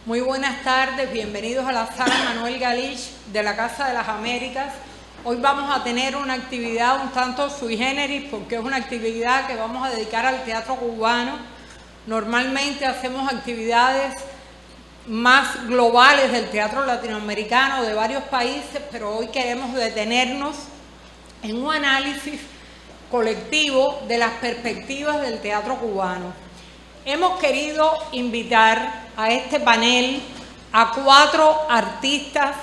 Muy buenas tardes, bienvenidos a la Sala Manuel Galich de la Casa de las Américas. Hoy vamos a tener una actividad un tanto sui generis porque es una actividad que vamos a dedicar al teatro cubano. Normalmente hacemos actividades más globales del teatro latinoamericano de varios países, pero hoy queremos detenernos en un análisis colectivo de las perspectivas del teatro cubano. Hemos querido invitar a este panel a 4 artistas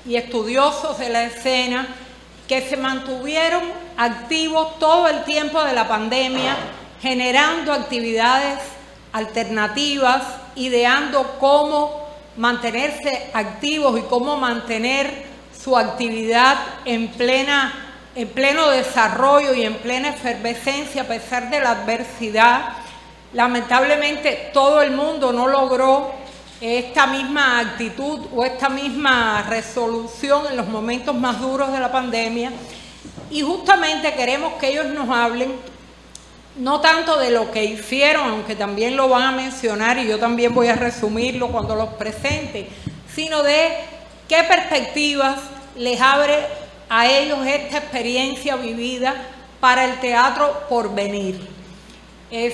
y estudiosos de la escena que se mantuvieron activos todo el tiempo de la pandemia, generando actividades alternativas, ideando cómo mantenerse activos y cómo mantener su actividad en pleno desarrollo y en plena efervescencia a pesar de la adversidad. Lamentablemente todo el mundo no logró esta misma actitud o esta misma resolución en los momentos más duros de la pandemia, y justamente queremos que ellos nos hablen no tanto de lo que hicieron, aunque también lo van a mencionar y yo también voy a resumirlo cuando los presente, sino de qué perspectivas les abre a ellos esta experiencia vivida para el teatro por venir.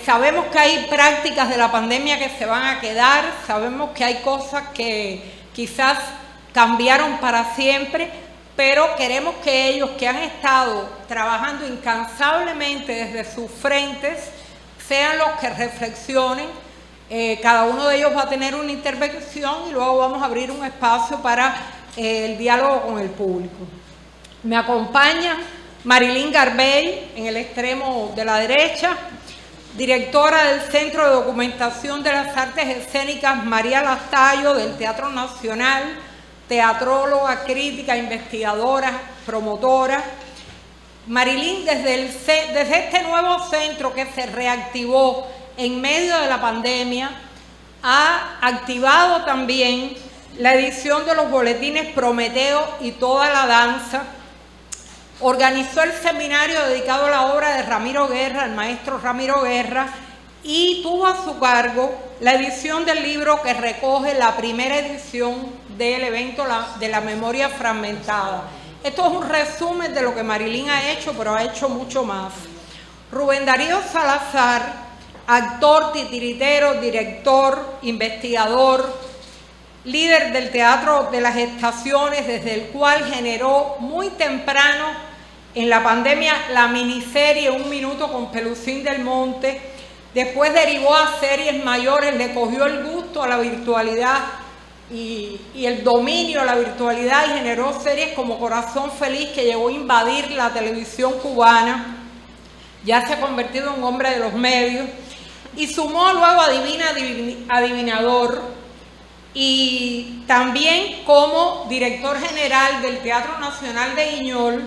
Sabemos que hay prácticas de la pandemia que se van a quedar, sabemos que hay cosas que quizás cambiaron para siempre, pero queremos que ellos que han estado trabajando incansablemente desde sus frentes sean los que reflexionen. Cada uno de ellos va a tener una intervención y luego vamos a abrir un espacio para el diálogo con el público. Me acompaña Marilyn Garbey en el extremo de la derecha, directora del Centro de Documentación de las Artes Escénicas María Lastayo del Teatro Nacional, teatróloga, crítica, investigadora, promotora. Marilyn, desde este nuevo centro que se reactivó en medio de la pandemia, ha activado también la edición de los boletines Prometeo y Toda la Danza. Organizó el seminario dedicado a la obra de Ramiro Guerra, el maestro Ramiro Guerra, y tuvo a su cargo la edición del libro que recoge la primera edición del evento de la memoria fragmentada. Esto es un resumen de lo que Marilyn ha hecho, pero ha hecho mucho más. Rubén Darío Salazar, actor, titiritero, director, investigador, líder del Teatro de las Estaciones, desde el cual generó muy temprano en la pandemia la miniserie Un Minuto con Pelusín del Monte. Después derivó a series mayores, le cogió el gusto a la virtualidad y el dominio a la virtualidad y generó series como Corazón Feliz, que llegó a invadir la televisión cubana. Ya se ha convertido en un hombre de los medios y sumó luego Adivinador, y también como director general del Teatro Nacional de Guiñol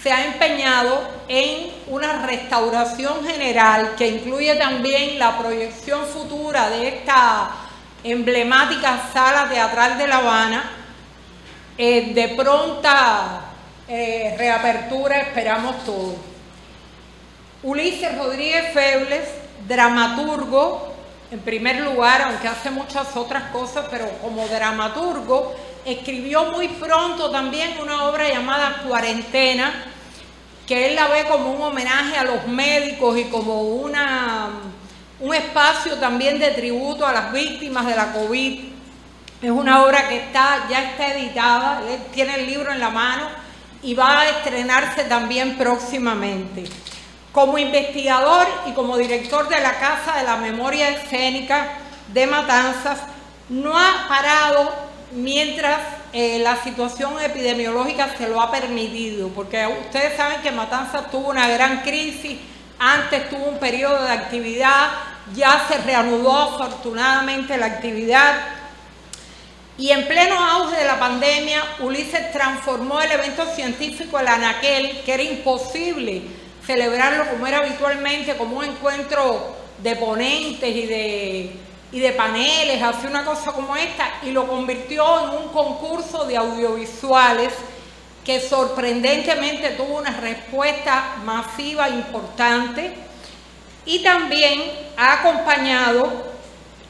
se ha empeñado en una restauración general que incluye también la proyección futura de esta emblemática sala teatral de La Habana, de pronta reapertura, esperamos todos. Ulises Rodríguez Febles, dramaturgo, en primer lugar, aunque hace muchas otras cosas, pero como dramaturgo, escribió muy pronto también una obra llamada Cuarentena, que él la ve como un homenaje a los médicos y como un espacio también de tributo a las víctimas de la COVID. Es una obra que ya está editada, él tiene el libro en la mano y va a estrenarse también próximamente. Como investigador y como director de la Casa de la Memoria Escénica de Matanzas, no ha parado mientras la situación epidemiológica se lo ha permitido, porque ustedes saben que Matanzas tuvo una gran crisis, antes tuvo un periodo de actividad, ya se reanudó afortunadamente la actividad, y en pleno auge de la pandemia, Ulises transformó el evento científico El Anaquel, que era imposible celebrarlo como era habitualmente, como un encuentro de ponentes y de paneles, hace una cosa como esta, y lo convirtió en un concurso de audiovisuales que sorprendentemente tuvo una respuesta masiva importante, y también ha acompañado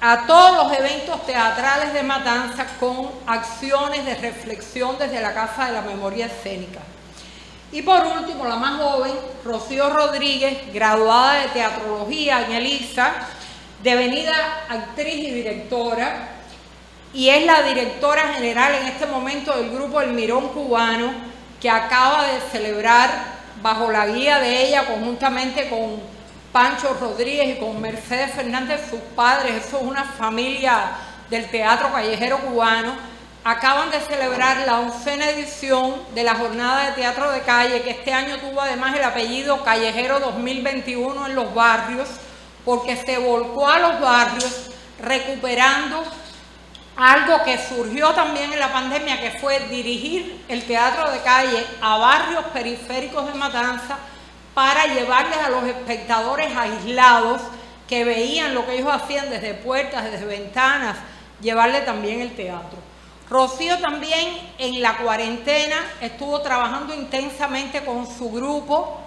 a todos los eventos teatrales de Matanzas con acciones de reflexión desde la Casa de la Memoria Escénica. Y por último, la más joven, Rocío Rodríguez, graduada de Teatrología en el ISA, devenida actriz y directora, y es la directora general en este momento del grupo El Mirón Cubano, que acaba de celebrar, bajo la guía de ella, conjuntamente con Pancho Rodríguez y con Mercedes Fernández, sus padres, eso es una familia del teatro callejero cubano, acaban de celebrar la 11ª edición de la Jornada de Teatro de Calle, que este año tuvo además el apellido Callejero 2021 en los barrios, porque se volcó a los barrios recuperando algo que surgió también en la pandemia, que fue dirigir el teatro de calle a barrios periféricos de Matanzas para llevarles a los espectadores aislados que veían lo que ellos hacían desde puertas, desde ventanas, llevarle también el teatro. Rocío también en la cuarentena estuvo trabajando intensamente con su grupo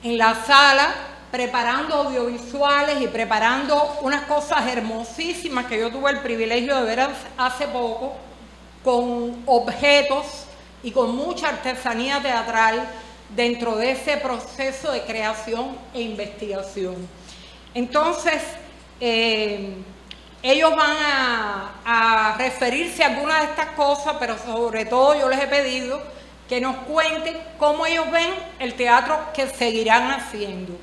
en la sala, preparando audiovisuales y preparando unas cosas hermosísimas que yo tuve el privilegio de ver hace poco, con objetos y con mucha artesanía teatral dentro de ese proceso de creación e investigación. Entonces, ellos van a referirse a algunas de estas cosas, pero sobre todo yo les he pedido que nos cuenten cómo ellos ven el teatro que seguirán haciendo,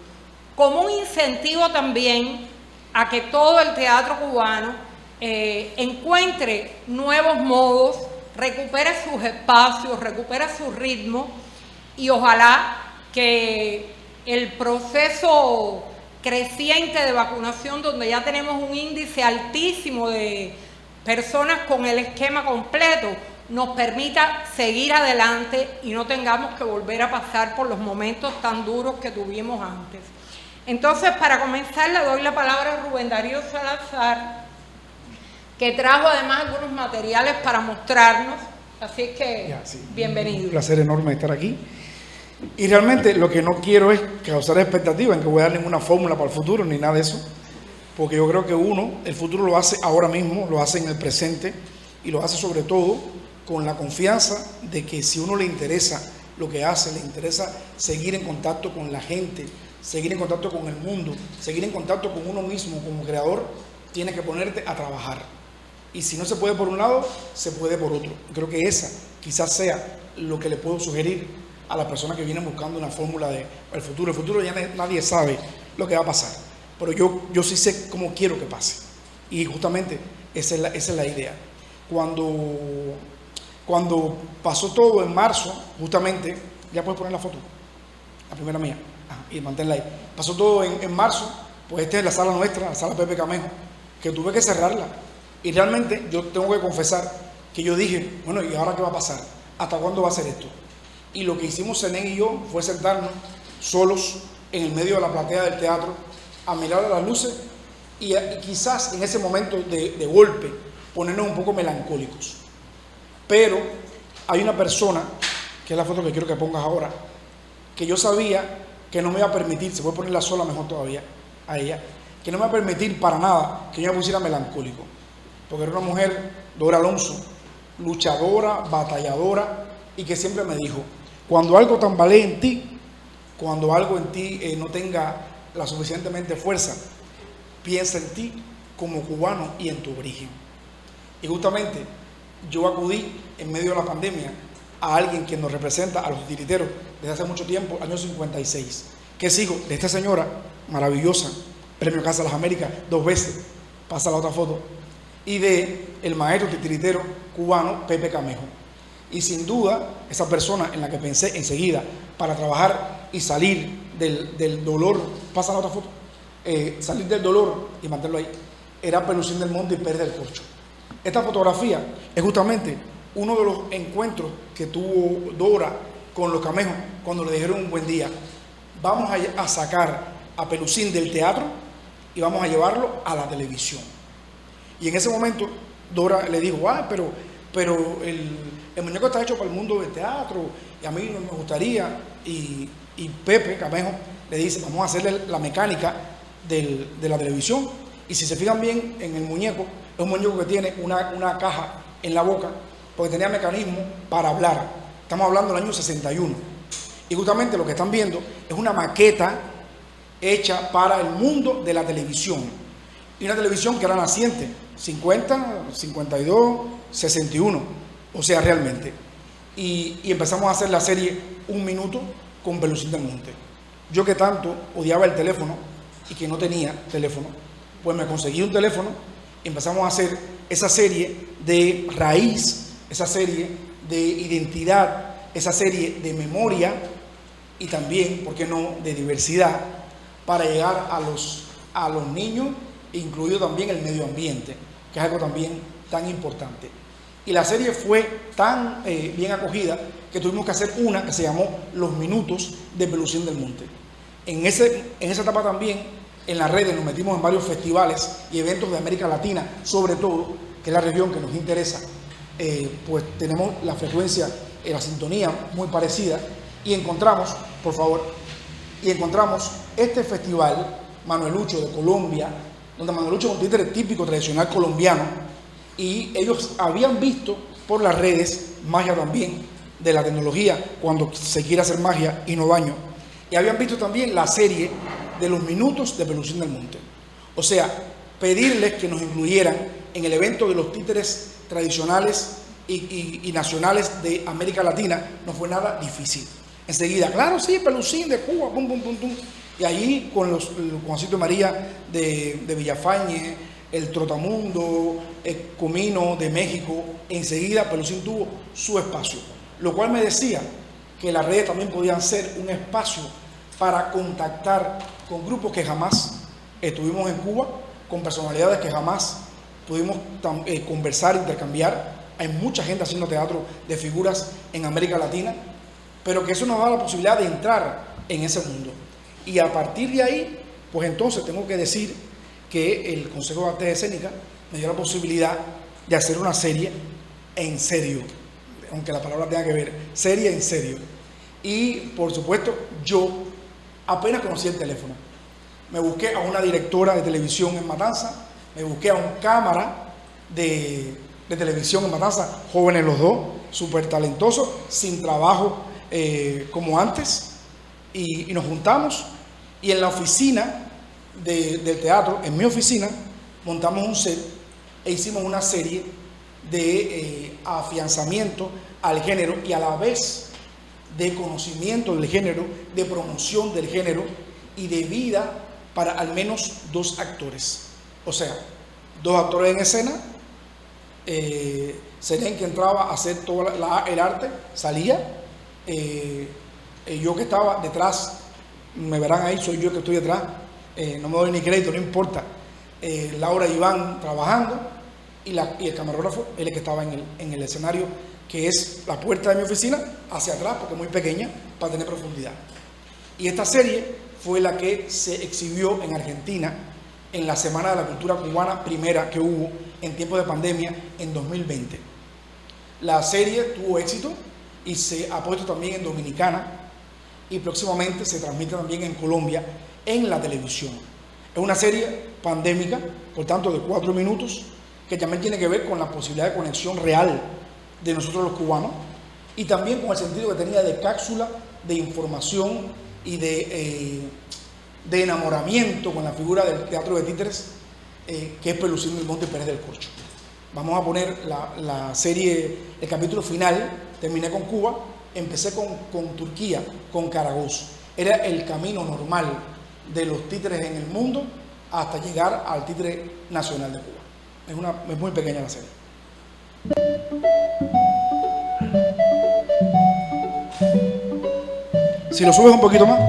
como un incentivo también a que todo el teatro cubano encuentre nuevos modos, recupere sus espacios, recupere su ritmo, y ojalá que el proceso creciente de vacunación, donde ya tenemos un índice altísimo de personas con el esquema completo, nos permita seguir adelante y no tengamos que volver a pasar por los momentos tan duros que tuvimos antes. Entonces, para comenzar, le doy la palabra a Rubén Darío Salazar, que trajo además algunos materiales para mostrarnos, así es que bienvenido. Un placer enorme estar aquí. Y realmente lo que no quiero es causar expectativas en que voy a dar ninguna fórmula para el futuro, ni nada de eso, porque yo creo que el futuro lo hace ahora mismo, lo hace en el presente, y lo hace sobre todo con la confianza de que si uno le interesa lo que hace, le interesa seguir en contacto con la gente, seguir en contacto con el mundo, seguir en contacto con uno mismo como creador, tienes que ponerte a trabajar. Y si no se puede por un lado, se puede por otro. Creo que esa quizás sea lo que le puedo sugerir a las personas que vienen buscando una fórmula del futuro. El futuro ya nadie sabe lo que va a pasar, pero yo sí sé cómo quiero que pase. Y justamente esa es la idea. Cuando pasó todo en marzo, justamente, ya puedes poner la foto, la primera mía, y manténla ahí. Pasó todo en marzo, pues esta es la sala nuestra, la sala Pepe Camejo, que tuve que cerrarla. Y realmente yo tengo que confesar que yo dije, bueno, ¿y ahora qué va a pasar? ¿Hasta cuándo va a ser esto? Y lo que hicimos Zenén y yo fue sentarnos solos en el medio de la platea del teatro a mirar a las luces y quizás en ese momento de golpe ponernos un poco melancólicos. Pero hay una persona, que es la foto que quiero que pongas ahora, que yo sabía que no me iba a permitir, se puede ponerla sola mejor todavía, a ella, que no me iba a permitir para nada que yo me pusiera melancólico, porque era una mujer, Dora Alonso, luchadora, batalladora, y que siempre me dijo, cuando algo tambalee en ti, cuando algo en ti no tenga la suficientemente fuerza, piensa en ti como cubano y en tu origen. Y justamente yo acudí en medio de la pandemia a alguien que nos representa, a los titiriteros, desde hace mucho tiempo, año 56. ¿Qué sigo? De esta señora maravillosa, Premio Casa de las Américas 2 veces, pasa la otra foto, y de el maestro titiritero cubano Pepe Camejo. Y sin duda, esa persona en la que pensé enseguida para trabajar y salir del dolor, pasa la otra foto, salir del dolor y mantenerlo ahí, era Pelusín del Monte y Pérez del Corcho. Esta fotografía es justamente uno de los encuentros que tuvo Dora con los Camejos cuando le dijeron un buen día, vamos a sacar a Pelusín del teatro y vamos a llevarlo a la televisión. Y en ese momento Dora le dijo, pero el muñeco está hecho para el mundo del teatro y a mí no me gustaría. Y Pepe Camejo le dice, vamos a hacerle la mecánica de la televisión Y si se fijan bien en el muñeco, es un muñeco que tiene una caja en la boca, porque tenía mecanismo para hablar. Estamos hablando del año 61. Y justamente lo que están viendo es una maqueta hecha para el mundo de la televisión. Y una televisión que era naciente, 50, 52, 61. O sea, realmente. Y empezamos a hacer la serie Un Minuto con Pelusín del Monte. Yo que tanto odiaba el teléfono y que no tenía teléfono, pues me conseguí un teléfono y empezamos a hacer esa serie de raíz, esa serie de identidad, esa serie de memoria y también, ¿por qué no?, de diversidad, para llegar a los niños, incluido también el medio ambiente, que es algo también tan importante. Y la serie fue tan bien acogida que tuvimos que hacer una que se llamó Los Minutos de Pelusín del Monte. En esa etapa también, en las redes nos metimos en varios festivales y eventos de América Latina, sobre todo, que es la región que nos interesa. Pues tenemos la frecuencia, la sintonía muy parecida, y encontramos, por favor, este festival Manuelucho de Colombia, donde Manuelucho es un títere típico tradicional colombiano, y ellos habían visto por las redes magia también de la tecnología, cuando se quiere hacer magia y no daño, y habían visto también la serie de Los Minutos de Pelusín del Monte. O sea, pedirles que nos incluyeran en el evento de los títeres tradicionales y nacionales de América Latina no fue nada difícil. Enseguida, claro, sí, Pelusín de Cuba, pum, pum, pum, pum. Y allí con Juancito y María de Villafañe, el Trotamundo, el Comino de México, enseguida Pelusín tuvo su espacio. Lo cual me decía que las redes también podían ser un espacio para contactar con grupos que jamás estuvimos en Cuba, con personalidades que jamás pudimos conversar, intercambiar. Hay mucha gente haciendo teatro de figuras en América Latina, pero que eso nos da la posibilidad de entrar en ese mundo. Y a partir de ahí, pues entonces tengo que decir que el Consejo de Artes Escénicas me dio la posibilidad de hacer una serie en serio, aunque la palabra tenga que ver, serie en serio. Y por supuesto, yo apenas conocí el teléfono. Me busqué a una directora de televisión en Matanza, me busqué a un cámara de televisión en Matanza, jóvenes los dos, súper talentosos, sin trabajo como antes, y nos juntamos, y en la oficina del teatro, en mi oficina, montamos un set e hicimos una serie de afianzamiento al género y a la vez de conocimiento del género, de promoción del género y de vida para al menos 2 actores. O sea, 2 actores en escena, Serén, que entraba a hacer todo el arte, salía, yo que estaba detrás, me verán ahí, soy yo que estoy detrás, no me doy ni crédito, no importa, Laura y Iván trabajando, y el camarógrafo, él es que estaba en el escenario, que es la puerta de mi oficina, hacia atrás, porque es muy pequeña, para tener profundidad. Y esta serie fue la que se exhibió en Argentina en la Semana de la Cultura Cubana primera que hubo en tiempos de pandemia en 2020. La serie tuvo éxito y se ha puesto también en Dominicana, y próximamente se transmite también en Colombia en la televisión. Es una serie pandémica, por tanto de 4 minutos, que también tiene que ver con la posibilidad de conexión real de nosotros los cubanos, y también con el sentido que tenía de cápsula de información y de enamoramiento con la figura del teatro de títeres, que es Pelusín del Monte Pérez del Corcho. Vamos a poner la serie, el capítulo final. Terminé con Cuba, empecé con Turquía, con Karagoz. Era el camino normal de los títeres en el mundo hasta llegar al títere nacional de Cuba. Es muy pequeña la serie. Si lo subes un poquito más.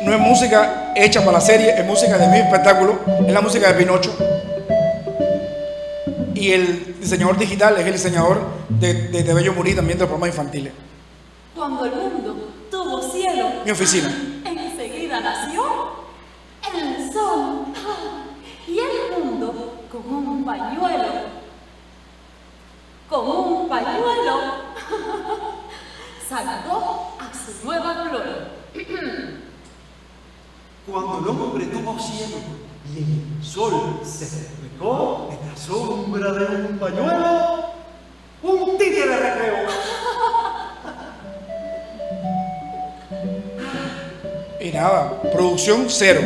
No es música hecha para la serie, es música de mi espectáculo, es la música de Pinocho. Y el diseñador digital es el diseñador de Bello Murí, también de los programas infantiles. Cuando el mundo tuvo cielo, Mi oficina. enseguida nació el sol. Y el mundo con un pañuelo, saltó a su nueva flor. cuando el hombre tuvo cielo y el sol se reflejó en la sombra de un pañuelo, un títere de recreo. Y nada, producción cero.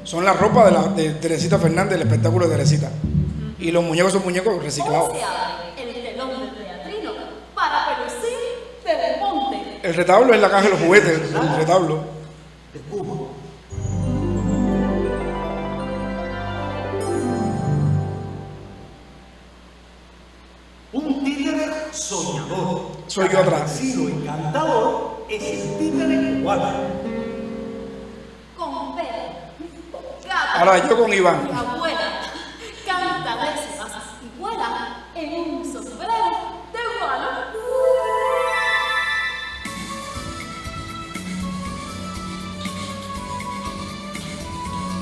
Son la ropa de Teresita Fernández, el espectáculo de Teresita. Y los muñecos son muñecos reciclados. Hoy se abre el telón del teatrino para Pelusín del Monte. El retablo es la caja de los juguetes, el retablo. De Cuba. Un títere soñador. Soy yo atrás. Campesino encantador es el títere cubano. Con Pedro, Gato Ahora yo con Iván. y abuela canta décimas y vuela en un sombrero de guano.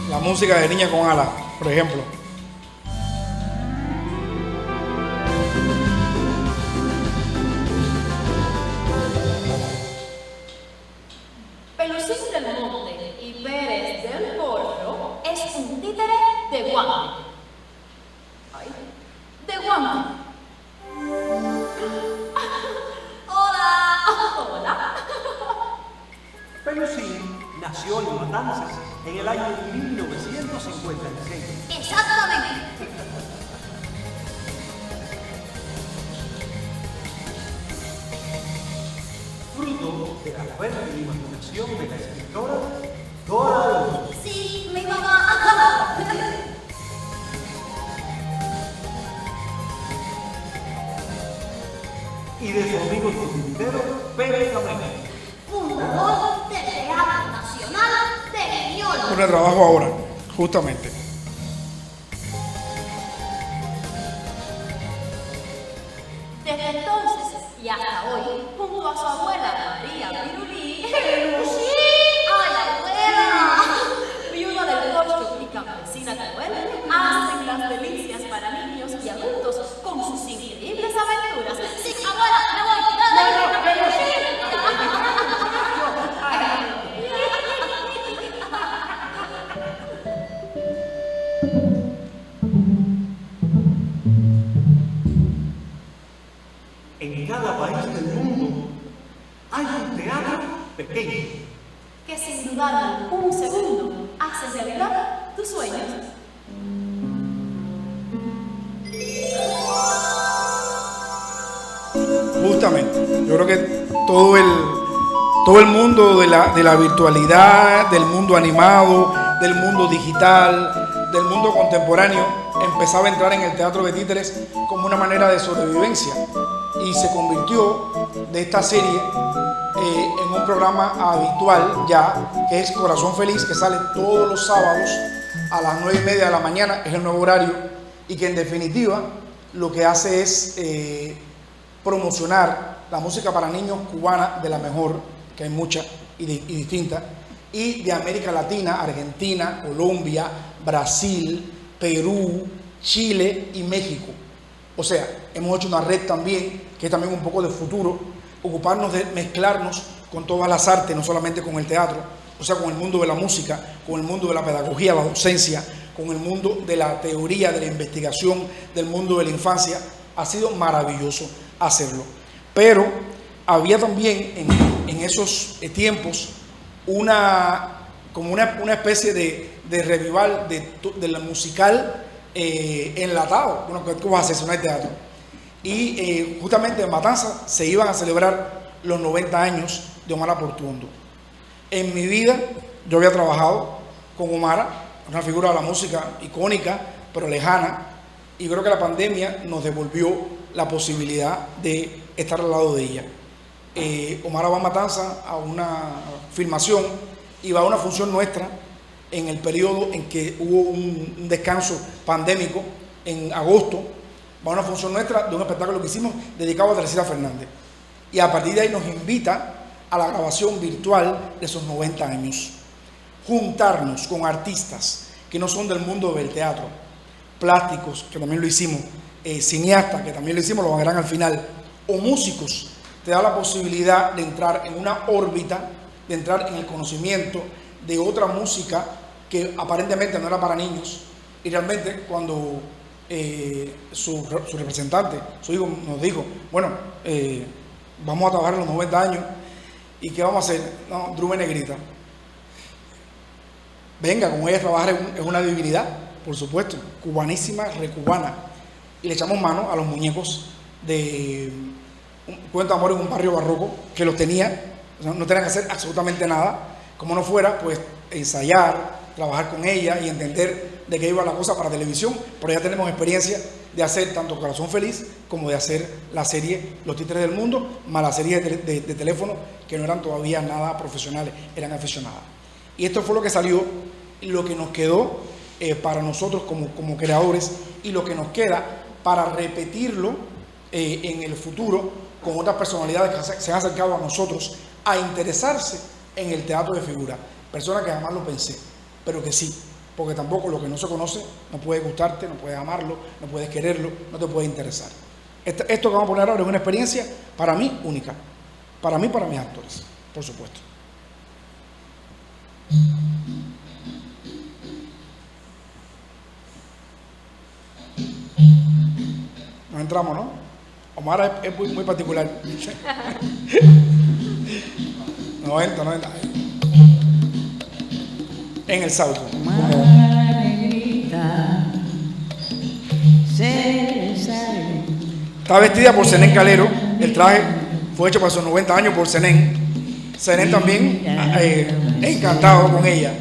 La música de Niña con Alas, por ejemplo. Pelusín del Monte y Pérez del Porro es un títere de guante. Ay, de guante. Hola, hola. Pelusín nació en Matanzas en el año 1956. Exactamente. Fruto de la fuerte imaginación de la escritora Dora Alonso Sí, mi mamá. y de su amigo titiritero Pérez Camejo. Fundador del Teatro Nacional de Miñolo. Con el trabajo ahora, justamente. Desde entonces y hasta hoy, junto a su abuela María Pirulí, ¡Pirulí! ¡Ay, abuela! Viuda del cocho y campesina como él, hacen las delicias para niños y adultos con sus increíbles aventuras. Sí, abuela, me voy. En cada país del mundo hay un teatro pequeño. Que sin dudar un segundo hace realidad tus sueños. Justamente. Yo creo que todo el mundo de la virtualidad, del mundo animado, del mundo digital, del mundo contemporáneo, empezaba a entrar en el teatro de títeres como una manera de sobrevivencia. Y se convirtió de esta serie en un programa habitual ya, que es Corazón Feliz, que sale todos los sábados a las 9:30 de la mañana, es el nuevo horario, y que en definitiva lo que hace es promocionar la música para niños cubana de la mejor, que hay muchas y distintas, y de América Latina, Argentina, Colombia, Brasil, Perú, Chile y México. O sea, hemos hecho una red también, que es también un poco de futuro, ocuparnos de mezclarnos con todas las artes, no solamente con el teatro, o sea, con el mundo de la música, con el mundo de la pedagogía, la docencia, con el mundo de la teoría, de la investigación, del mundo de la infancia. Ha sido maravilloso hacerlo. Pero había también en esos tiempos una especie de revival de la musical enlatado. Bueno, ¿cómo vas a hacer? No hay teatro. Y justamente en Matanzas se iban a celebrar los 90 años de Omar Portuondo. En mi vida yo había trabajado con Omar, una figura de la música icónica, pero lejana, y creo que la pandemia nos devolvió la posibilidad de estar al lado de ella. Omar va a Matanzas a una filmación y va a una función nuestra en el periodo en que hubo un descanso pandémico, en agosto. Va a una función nuestra de un espectáculo que hicimos dedicado a Teresita Fernández. Y a partir de ahí nos invita a la grabación virtual de esos 90 años. Juntarnos con artistas que no son del mundo del teatro, plásticos, que también lo hicimos, cineastas, que también lo hicimos, lo verán al final, o músicos, te da la posibilidad de entrar en una órbita, de entrar en el conocimiento de otra música que aparentemente no era para niños, y realmente cuando su representante, su hijo, nos dijo, bueno, vamos a trabajar a los 90 años, ¿y qué vamos a hacer? No, Drew me negrita. Venga, con ella trabajar es una divinidad, por supuesto, cubanísima, recubana, y le echamos mano a los muñecos de un cuento de amor en un barrio barroco, que los tenía, no tenían que hacer absolutamente nada, como no fuera, pues ensayar, trabajar con ella y entender de qué iba la cosa para televisión, pero ya tenemos experiencia de hacer tanto Corazón Feliz como de hacer la serie Los Títeres del Mundo, más la serie de teléfono, que no eran todavía nada profesionales, eran aficionadas. Y esto fue lo que salió, lo que nos quedó para nosotros como creadores, y lo que nos queda para repetirlo en el futuro con otras personalidades que se han acercado a nosotros a interesarse en el teatro de figura. Personas que jamás lo pensé, pero que sí, porque tampoco lo que no se conoce no puede gustarte, no puedes amarlo, no puedes quererlo, no te puede interesar. Esto que vamos a poner ahora es una experiencia para mí única, para mí y para mis actores, por supuesto. Nos entramos, ¿no? Omar es muy particular. 90. En el salto. Está vestida por Zenén Calero. El traje fue hecho para sus 90 años por Zenén. Zenén también encantado con ella.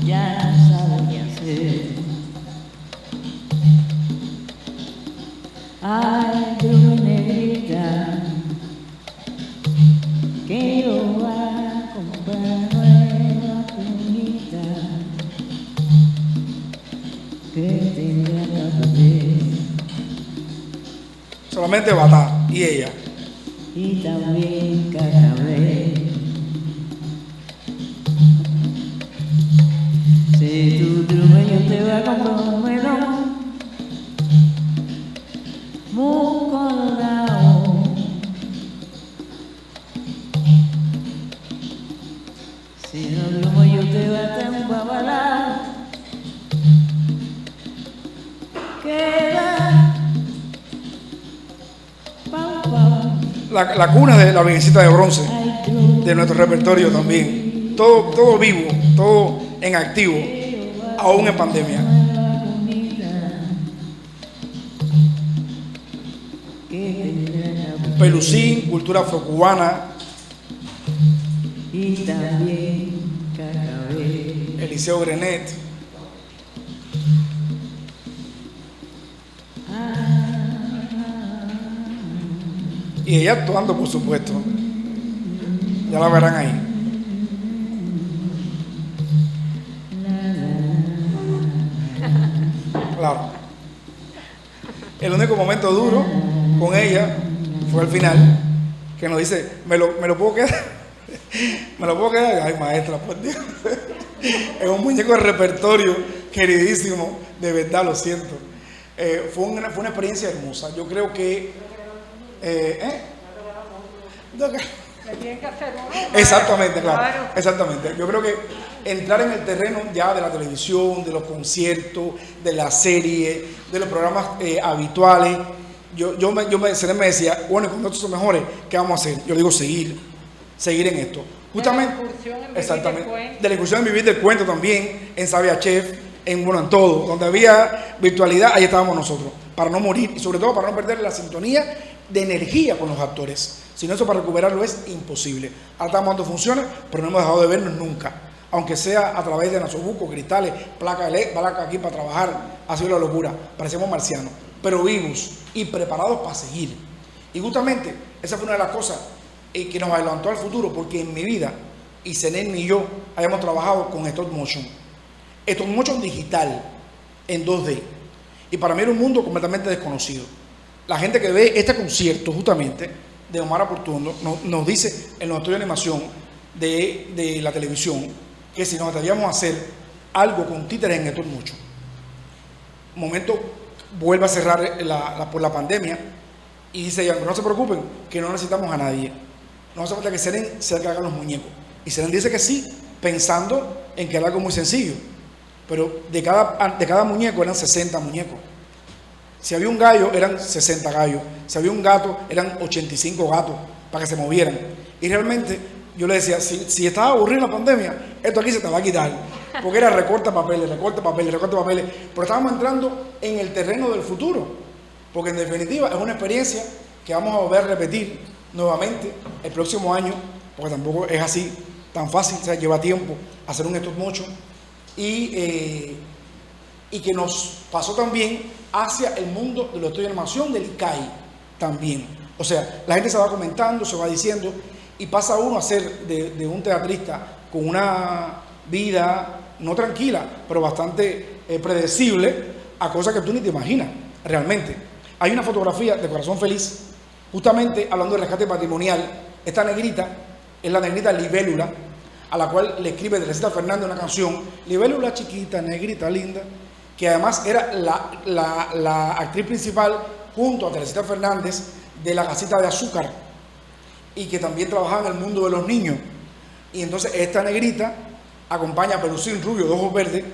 Ya sabe qué hacer. Ay, tu negrita, que yo voy a comprar nueva cunita, que tenga café Solamente Batá y ella. y también cacabé. Si tu trumeño te va a comprar un melón muy colorado, si no trumeño te va a dar un babalao, queda pau pau. La cuna de la Virgencita de Bronce, Ay, tú, de nuestro repertorio también. Todo vivo, todo en activo, aún en pandemia. nueva bonita, que tendrá café Pelusín, cultura afrocubana, y también cacabé. Eliseo Grenet. Y ella actuando, por supuesto. Ya la verán ahí. Claro. El único momento duro con ella fue al final, que nos dice, ¿me lo puedo quedar? ¿Me lo puedo quedar? Ay, maestra, por Dios. Es un muñeco de repertorio queridísimo, de verdad, lo siento. Fue una experiencia hermosa. Yo creo que... Le tienen que hacer uno. Exactamente, claro. Exactamente. Yo creo que entrar en el terreno ya de la televisión, de los conciertos, de la serie, de los programas habituales. Zenén me decía, bueno, cuando estos son mejores, ¿qué vamos a hacer? Yo le digo, seguir en esto. Justamente, De la incursión en Vivir exactamente, del Cuento. de la incursión en Vivir del Cuento también, en Sabia Chef, en todo, donde había virtualidad, ahí estábamos nosotros, para no morir y sobre todo para no perder la sintonía de energía con los actores. Si no, eso para recuperarlo es imposible. Ahora estamos dando funciones, pero no hemos dejado de vernos nunca, aunque sea a través de nasobucos, cristales, placas aquí para trabajar. Ha sido la locura, parecemos marcianos, pero vivos y preparados para seguir. Y justamente esa fue una de las cosas que nos adelantó al futuro, porque en mi vida, y Zenén y yo habíamos trabajado con stop motion digital en 2D, y para mí era un mundo completamente desconocido. La gente que ve este concierto justamente de Omar Aportuondo nos dice en los estudios de animación de la televisión que si nos atrevíamos a hacer algo con títeres en stop motion, momento vuelve a cerrar por la pandemia, y dice ella, no se preocupen, que no necesitamos a nadie. no hace falta que Seren sea el que haga los muñecos. Y Seren dice que sí, pensando en que era algo muy sencillo. Pero de cada muñeco eran 60 muñecos. Si había un gallo, eran 60 gallos. Si había un gato, eran 85 gatos para que se movieran. Y realmente yo le decía, si estaba aburrida la pandemia, esto aquí se te va a quitar. Porque era recorta papeles, recorta papeles, recorta papeles. Pero estábamos entrando en el terreno del futuro. Porque en definitiva es una experiencia que vamos a volver a repetir nuevamente el próximo año. Porque tampoco es así tan fácil, o sea, lleva tiempo hacer un stop motion. Y que nos pasó también hacia el mundo de los estudios de animación del ICAI también. O sea, la gente se va comentando, se va diciendo, y pasa uno a ser de un teatrista con una vida no tranquila, pero bastante predecible, a cosas que tú ni te imaginas realmente. Hay una fotografía de Corazón Feliz, justamente hablando de rescate patrimonial. Esta negrita es la negrita Libélula, a la cual le escribe Teresita Fernández una canción, Libélula chiquita, negrita, linda, que además era la actriz principal junto a Teresita Fernández de La Casita de Azúcar, y que también trabajaba en el mundo de los niños. Y entonces esta negrita acompaña a Pelusín Rubio de ojos verdes,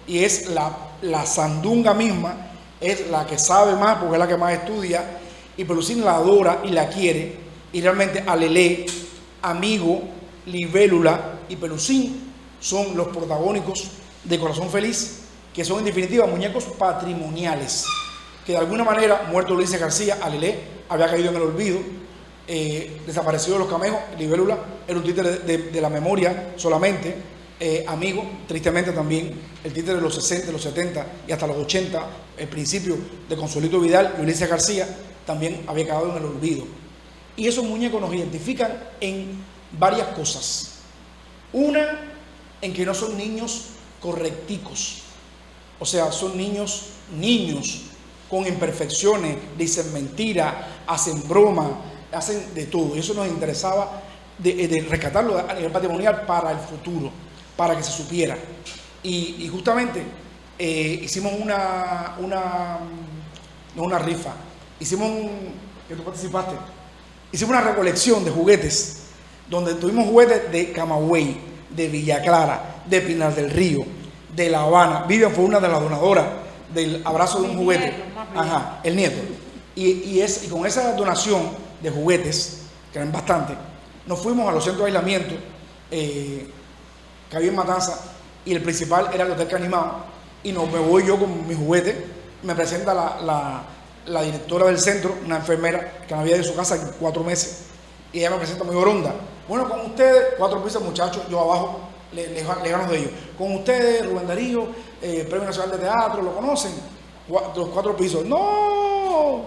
y es la sandunga misma, es la que sabe más porque es la que más estudia, y Pelusín la adora y la quiere, y realmente Alelé, Amigo, Libélula y Pelusín son los protagónicos de Corazón Feliz, que son en definitiva muñecos patrimoniales, que de alguna manera, muerto Ulises García, Alelé había caído en el olvido, desaparecido de los camejos. Libélula era un títere de la memoria solamente. Amigo, tristemente también, el títere de los 60, los 70 y hasta los 80, el principio de Consuelito Vidal y Ulises García, también había quedado en el olvido. Y esos muñecos nos identifican en varias cosas. Una, en que no son niños correcticos, o sea, son niños con imperfecciones, dicen mentiras, hacen broma, hacen de todo. Y eso nos interesaba de rescatarlo a nivel patrimonial para el futuro, para que se supiera. Y justamente hicimos una rifa, que tú participaste, hicimos una recolección de juguetes, donde tuvimos juguetes de Camagüey, de Villa Clara, de Pinar del Río, de La Habana. Vivian fue una de las donadoras del abrazo de un juguete. Ajá, el nieto. Y con esa donación de juguetes, que eran bastantes, nos fuimos a los centros de aislamiento que había en Matanza, y el principal era el Hotel Canimao, y me voy yo con mi juguete. Me presenta la directora del centro, una enfermera que me había de su casa en 4 meses, y ella me presenta muy oronda. Bueno, con ustedes, 4 pisos muchachos, yo abajo, le gano de ellos. Con ustedes, Rubén Darío, Premio Nacional de Teatro, ¿lo conocen? Los 4 pisos. ¡No!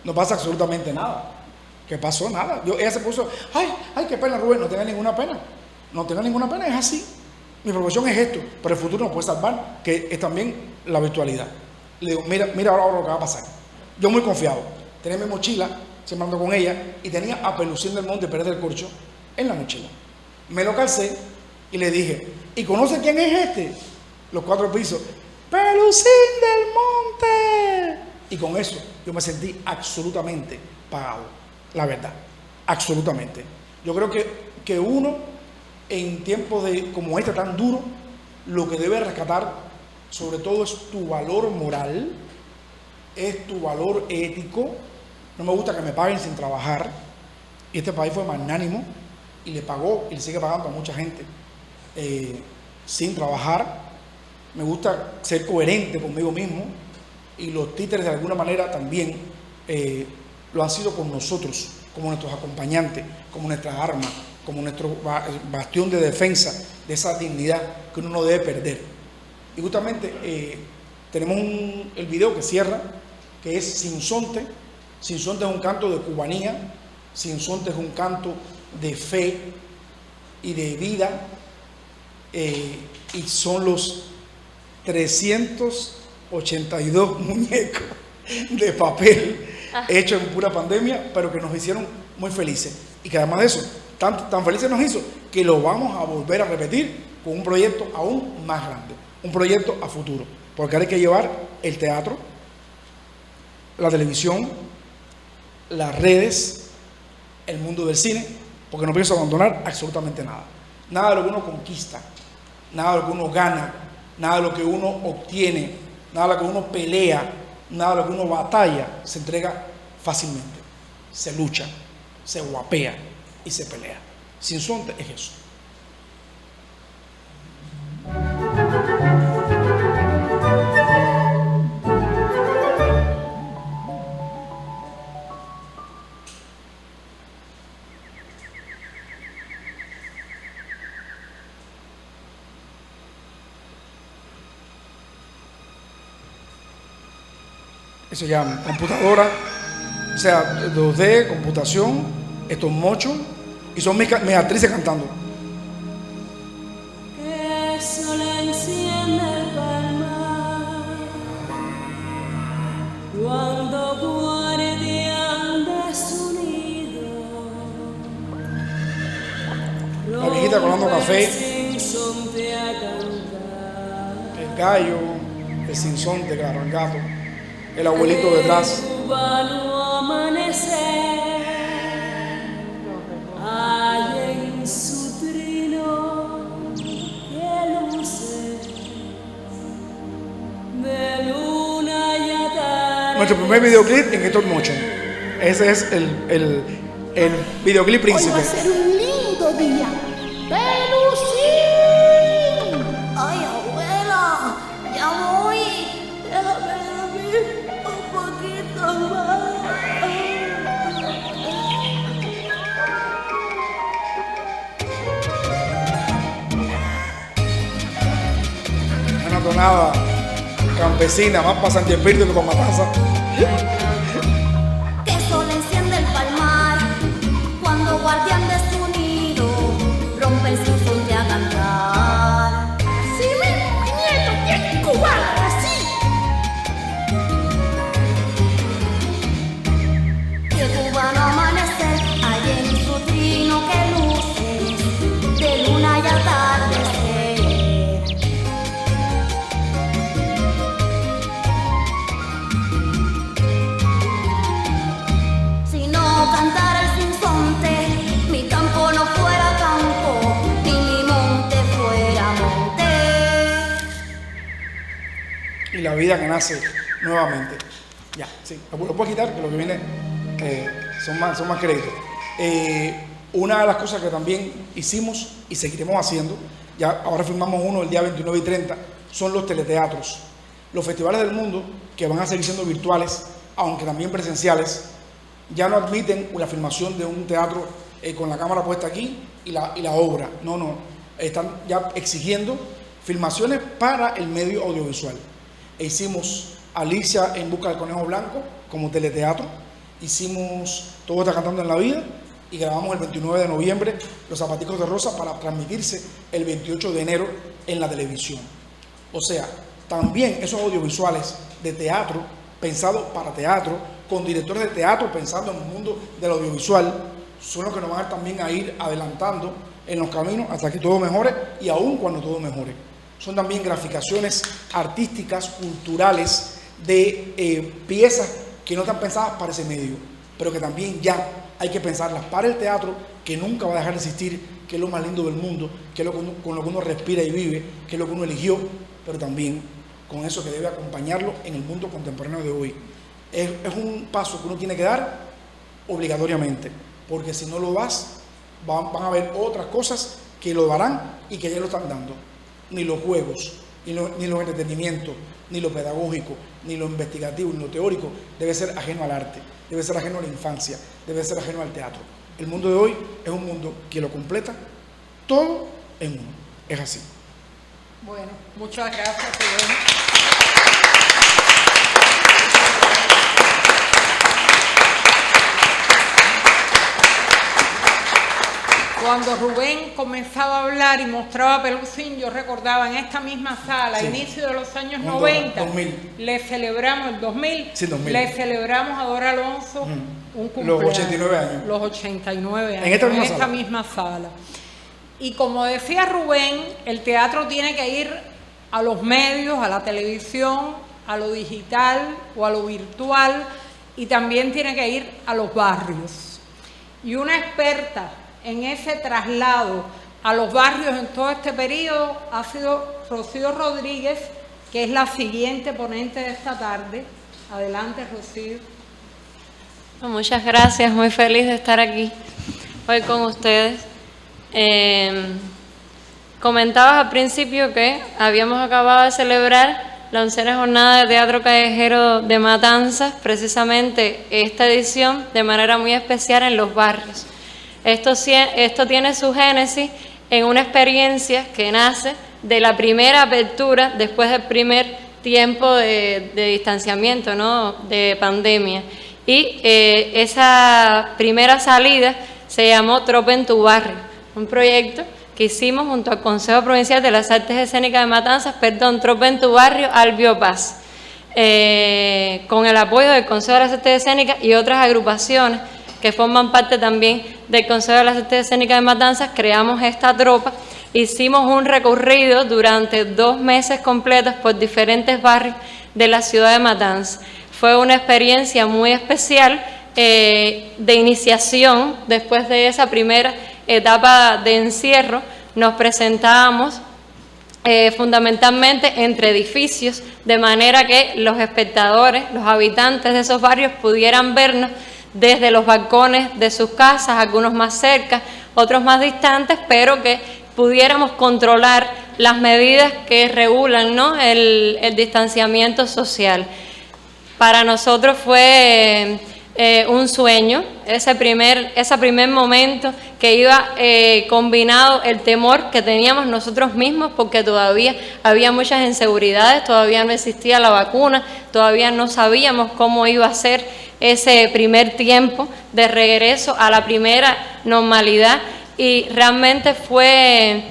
No pasa absolutamente nada. ¿Qué pasó? Nada. Ella se puso, ay, qué pena, Rubén. No tenga ninguna pena. No tenga ninguna pena, es así. Mi profesión es esto, pero el futuro nos puede salvar, que es también la virtualidad. Le digo, mira ahora lo que va a pasar. Yo muy confiado. Tenía mi mochila, siempre ando con ella, y tenía a Pelusín del Monte Pérez del Corcho en la mochila. Me lo calcé y le dije, ¿y conoce quién es este? Los 4 pisos. ¡Pelusín del Monte! Y con eso yo me sentí absolutamente pagado, la verdad, absolutamente. Yo creo que uno, en tiempos como este tan duro, lo que debe rescatar sobre todo es tu valor moral, es tu valor ético. No me gusta que me paguen sin trabajar, y este país fue magnánimo y le pagó y le sigue pagando a mucha gente sin trabajar. Me gusta ser coherente conmigo mismo, y los títeres de alguna manera también lo han sido con nosotros, como nuestros acompañantes, como nuestras armas, como nuestro bastión de defensa de esa dignidad que uno no debe perder. Y justamente tenemos el video que cierra, que es Sinsonte. Sinsonte es un canto de cubanía, Sinsonte es un canto de fe y de vida, y son los 382 muñecos de papel hechos en pura pandemia, pero que nos hicieron muy felices, y que además de eso, tan felices nos hizo que lo vamos a volver a repetir con un proyecto aún más grande, un proyecto a futuro, porque ahora hay que llevar el teatro, la televisión, las redes, el mundo del cine, porque no pienso abandonar absolutamente nada. Nada de lo que uno conquista, nada de lo que uno gana, nada de lo que uno obtiene, nada de lo que uno pelea, nada de lo que uno batalla, se entrega fácilmente. Se lucha, se guapea y se pelea. Sinsonte es eso. Eso se llama computadora, o sea, 2D, computación, estos mochos, y son mis actrices cantando. Que sol enciende el palmar cuando guardián de su nido. La viejita colando café, Sinsonte a cantar. el gallo, el sinsonte, claro, el gato, el abuelito detrás. Cubano amanecer, hay en su trino que luce de luna y atardecer. Nuestro primer videoclip en estos mochos. Ese es el videoclip Hoy va príncipe. a ser un lindo día. ¡Pelusín! Ay, abuela, ya voy. Déjame dormir un poquito más. Una tonada campesina, más para Santi Espíritu que para Matanza. Que sol enciende el palmar cuando guardián de su nido rompe el sinsonte a cantar. Si mi nieto tiene cubana así. Que cubano amanecer hay en su trino que luce de luna y atardecer. Si no cantara el sinsonte, mi campo no fuera campo, ni mi monte fuera monte. Y la vida que nace nuevamente. Ya, sí, lo puedo quitar, que lo que viene son más créditos. Una de las cosas que también hicimos y seguiremos haciendo, ya ahora firmamos uno el día 29 y 30, son los teleteatros. Los festivales del mundo, que van a seguir siendo virtuales, aunque también presenciales, ya no admiten la filmación de un teatro con la cámara puesta aquí y la obra. No, están ya exigiendo filmaciones para el medio audiovisual. E hicimos Alicia en busca del conejo blanco como teleteatro, hicimos Todo está cantando en la vida y grabamos el 29 de noviembre Los zapaticos de rosa para transmitirse el 28 de enero en la televisión. O sea, también esos audiovisuales de teatro, pensados para teatro, con directores de teatro pensando en el mundo del audiovisual, son los que nos van también a ir adelantando en los caminos hasta que todo mejore y aún cuando todo mejore. Son también graficaciones artísticas, culturales, de piezas que no están pensadas para ese medio, pero que también ya hay que pensarlas para el teatro, que nunca va a dejar de existir, que es lo más lindo del mundo, que es con lo que uno respira y vive, que es lo que uno eligió, pero también con eso que debe acompañarlo en el mundo contemporáneo de hoy. Es un paso que uno tiene que dar obligatoriamente, porque si no lo das, van a haber otras cosas que lo darán y que ya lo están dando. Ni los juegos, ni los entretenimientos, ni lo pedagógico, ni lo investigativo, ni lo teórico debe ser ajeno al arte, debe ser ajeno a la infancia, debe ser ajeno al teatro. El mundo de hoy es un mundo que lo completa todo en uno. Es así. Bueno, muchas gracias, Rubén. Cuando Rubén comenzaba a hablar y mostraba a Pelusín, yo recordaba en esta misma sala, a Sí. inicio de los años Un 90, 2000. le celebramos el 2000, Sí, 2000. le celebramos a Dora Alonso un cumpleaños. Los 89 años. Los 89 años. En esta misma misma sala. Y como decía Rubén, el teatro tiene que ir a los medios, a la televisión, a lo digital o a lo virtual, y también tiene que ir a los barrios. y una experta en ese traslado a los barrios en todo este periodo ha sido Rocío Rodríguez, que es la siguiente ponente de esta tarde. Adelante, Rocío. Muchas gracias, muy feliz de estar aquí hoy con ustedes. Comentabas al principio que habíamos acabado de celebrar la 11ª jornada de teatro callejero de Matanzas, precisamente esta edición de manera muy especial en los barrios. Esto tiene su génesis en una experiencia que nace de la primera apertura después del primer tiempo de distanciamiento, ¿no?, de pandemia. Y esa primera salida se llamó Tropa en tu Barrio, un proyecto que hicimos junto al Consejo Provincial de las Artes Escénicas de Matanzas, Tropa en tu Barrio, Albio Paz, con el apoyo del Consejo de las Artes Escénicas y otras agrupaciones que forman parte también del Consejo de las Artes Escénicas de Matanzas. Creamos esta tropa, hicimos un recorrido durante 2 meses completos por diferentes barrios de la ciudad de Matanzas. Fue una experiencia muy especial de iniciación. Después de esa primera etapa de encierro, nos presentábamos fundamentalmente entre edificios, de manera que los espectadores, los habitantes de esos barrios pudieran vernos desde los balcones de sus casas, algunos más cerca, otros más distantes, pero que pudiéramos controlar las medidas que regulan, ¿no?, el distanciamiento social. Para nosotros fue un sueño, ese primer momento que iba combinado el temor que teníamos nosotros mismos, porque todavía había muchas inseguridades, todavía no existía la vacuna, todavía no sabíamos cómo iba a ser ese primer tiempo de regreso a la primera normalidad, y realmente fue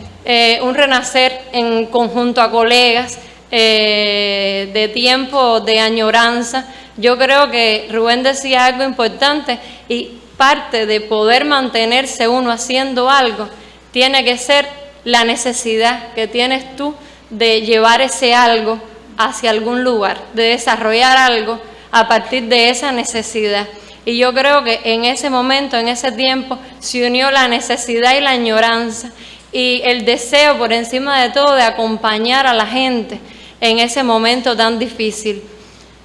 un renacer en conjunto a colegas, de tiempo de añoranza. Yo creo que Rubén decía algo importante, y parte de poder mantenerse uno haciendo algo tiene que ser la necesidad que tienes tú de llevar ese algo hacia algún lugar, de desarrollar algo a partir de esa necesidad. Y yo creo que en ese momento, en ese tiempo, se unió la necesidad y la añoranza y el deseo, por encima de todo, de acompañar a la gente en ese momento tan difícil.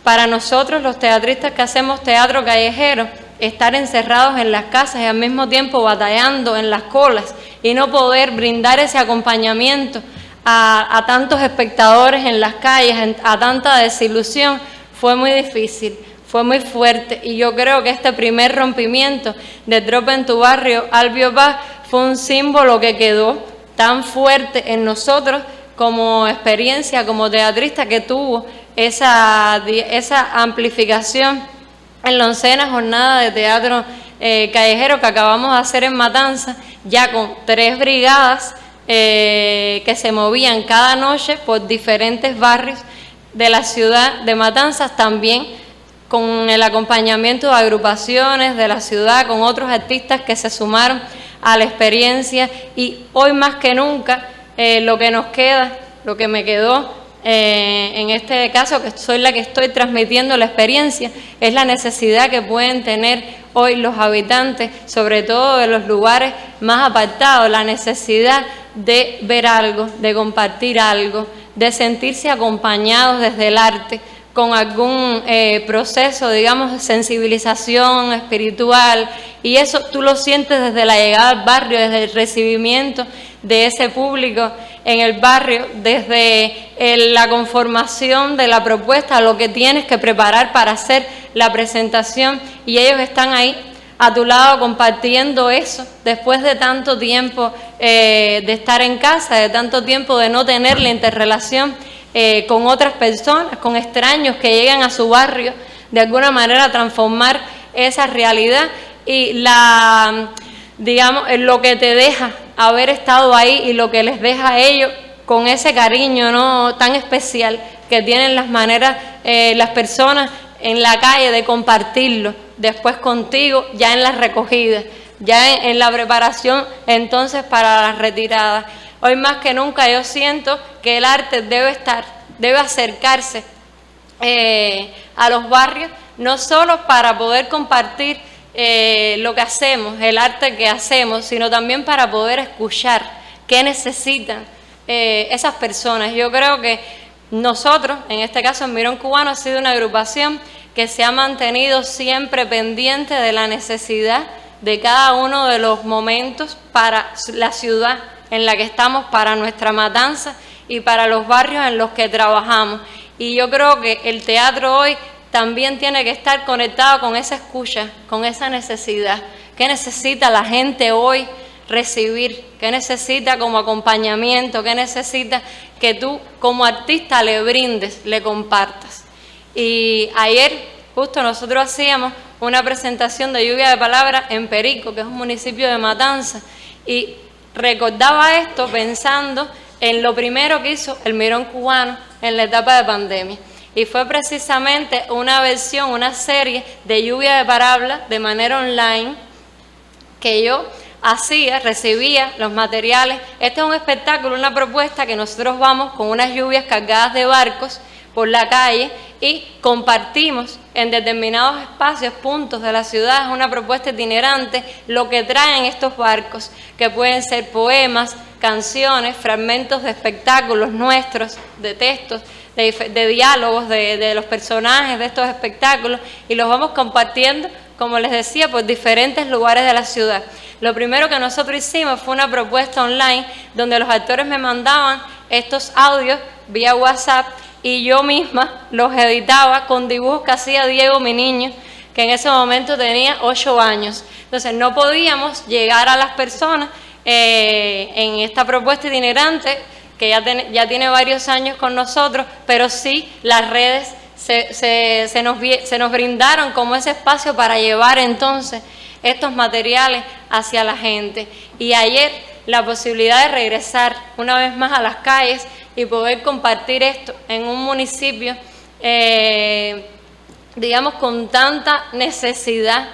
Para nosotros, los teatristas que hacemos teatro callejero, estar encerrados en las casas y al mismo tiempo batallando en las colas y no poder brindar ese acompañamiento a tantos espectadores en las calles, a tanta desilusión, fue muy difícil, fue muy fuerte. Y yo creo que este primer rompimiento de Tropa en tu Barrio, Albio Paz, fue un símbolo que quedó tan fuerte en nosotros como experiencia, como teatrista, que tuvo esa amplificación en la 11ª jornada de teatro callejero que acabamos de hacer en Matanzas, ya con 3 brigadas que se movían cada noche por diferentes barrios de la ciudad de Matanzas, también con el acompañamiento de agrupaciones de la ciudad, con otros artistas que se sumaron a la experiencia. Y hoy más que nunca, lo que nos queda, lo que me quedó, en este caso, que soy la que estoy transmitiendo la experiencia, es la necesidad que pueden tener hoy los habitantes, sobre todo de los lugares más apartados, la necesidad de ver algo, de compartir algo, de sentirse acompañados desde el arte con algún proceso, digamos, de sensibilización espiritual, y eso tú lo sientes desde la llegada al barrio, desde el recibimiento de ese público en el barrio, desde la conformación de la propuesta, lo que tienes que preparar para hacer la presentación, y ellos están ahí a tu lado compartiendo eso, después de tanto tiempo de estar en casa, de tanto tiempo de no tener la interrelación con otras personas, con extraños que llegan a su barrio, de alguna manera transformar esa realidad y digamos, lo que te deja haber estado ahí y lo que les deja a ellos con ese cariño, ¿no?, tan especial que tienen las maneras, las personas en la calle de compartirlo después contigo, ya en la recogida, ya en la preparación entonces para la retirada. Hoy más que nunca yo siento que el arte debe acercarse a los barrios, no solo para poder compartir lo que hacemos, el arte que hacemos, sino también para poder escuchar qué necesitan esas personas. Yo creo que nosotros, en este caso el Mirón Cubano, ha sido una agrupación que se ha mantenido siempre pendiente de la necesidad de cada uno de los momentos para la ciudad en la que estamos, para nuestra matanza y para los barrios en los que trabajamos. Y yo creo que el teatro hoy también tiene que estar conectado con esa escucha, con esa necesidad. ¿Qué necesita la gente hoy recibir? ¿Qué necesita como acompañamiento? ¿Qué necesita que tú como artista le brindes, le compartas? Y ayer justo nosotros hacíamos una presentación de Lluvia de Palabras en Perico, que es un municipio de Matanza, y recordaba esto pensando en lo primero que hizo el Mirón Cubano en la etapa de pandemia. Y fue precisamente una versión, una serie de Lluvia de Palabras de manera online que yo hacía, recibía los materiales. Este es un espectáculo, una propuesta que nosotros vamos con unas lluvias cargadas de barcos por la calle y compartimos en determinados espacios, puntos de la ciudad. Es una propuesta itinerante, lo que traen estos barcos, que pueden ser poemas, canciones, fragmentos de espectáculos nuestros, de textos, de diálogos de los personajes de estos espectáculos, y los vamos compartiendo, como les decía, por diferentes lugares de la ciudad. Lo primero que nosotros hicimos fue una propuesta online donde los actores me mandaban estos audios vía WhatsApp y yo misma los editaba con dibujos que hacía Diego, mi niño, que en ese momento tenía 8 años. Entonces no podíamos llegar a las personas en esta propuesta itinerante, que ya tiene varios años con nosotros, pero sí las redes se nos brindaron como ese espacio para llevar entonces estos materiales hacia la gente. Y ayer la posibilidad de regresar una vez más a las calles y poder compartir esto en un municipio, digamos, con tanta necesidad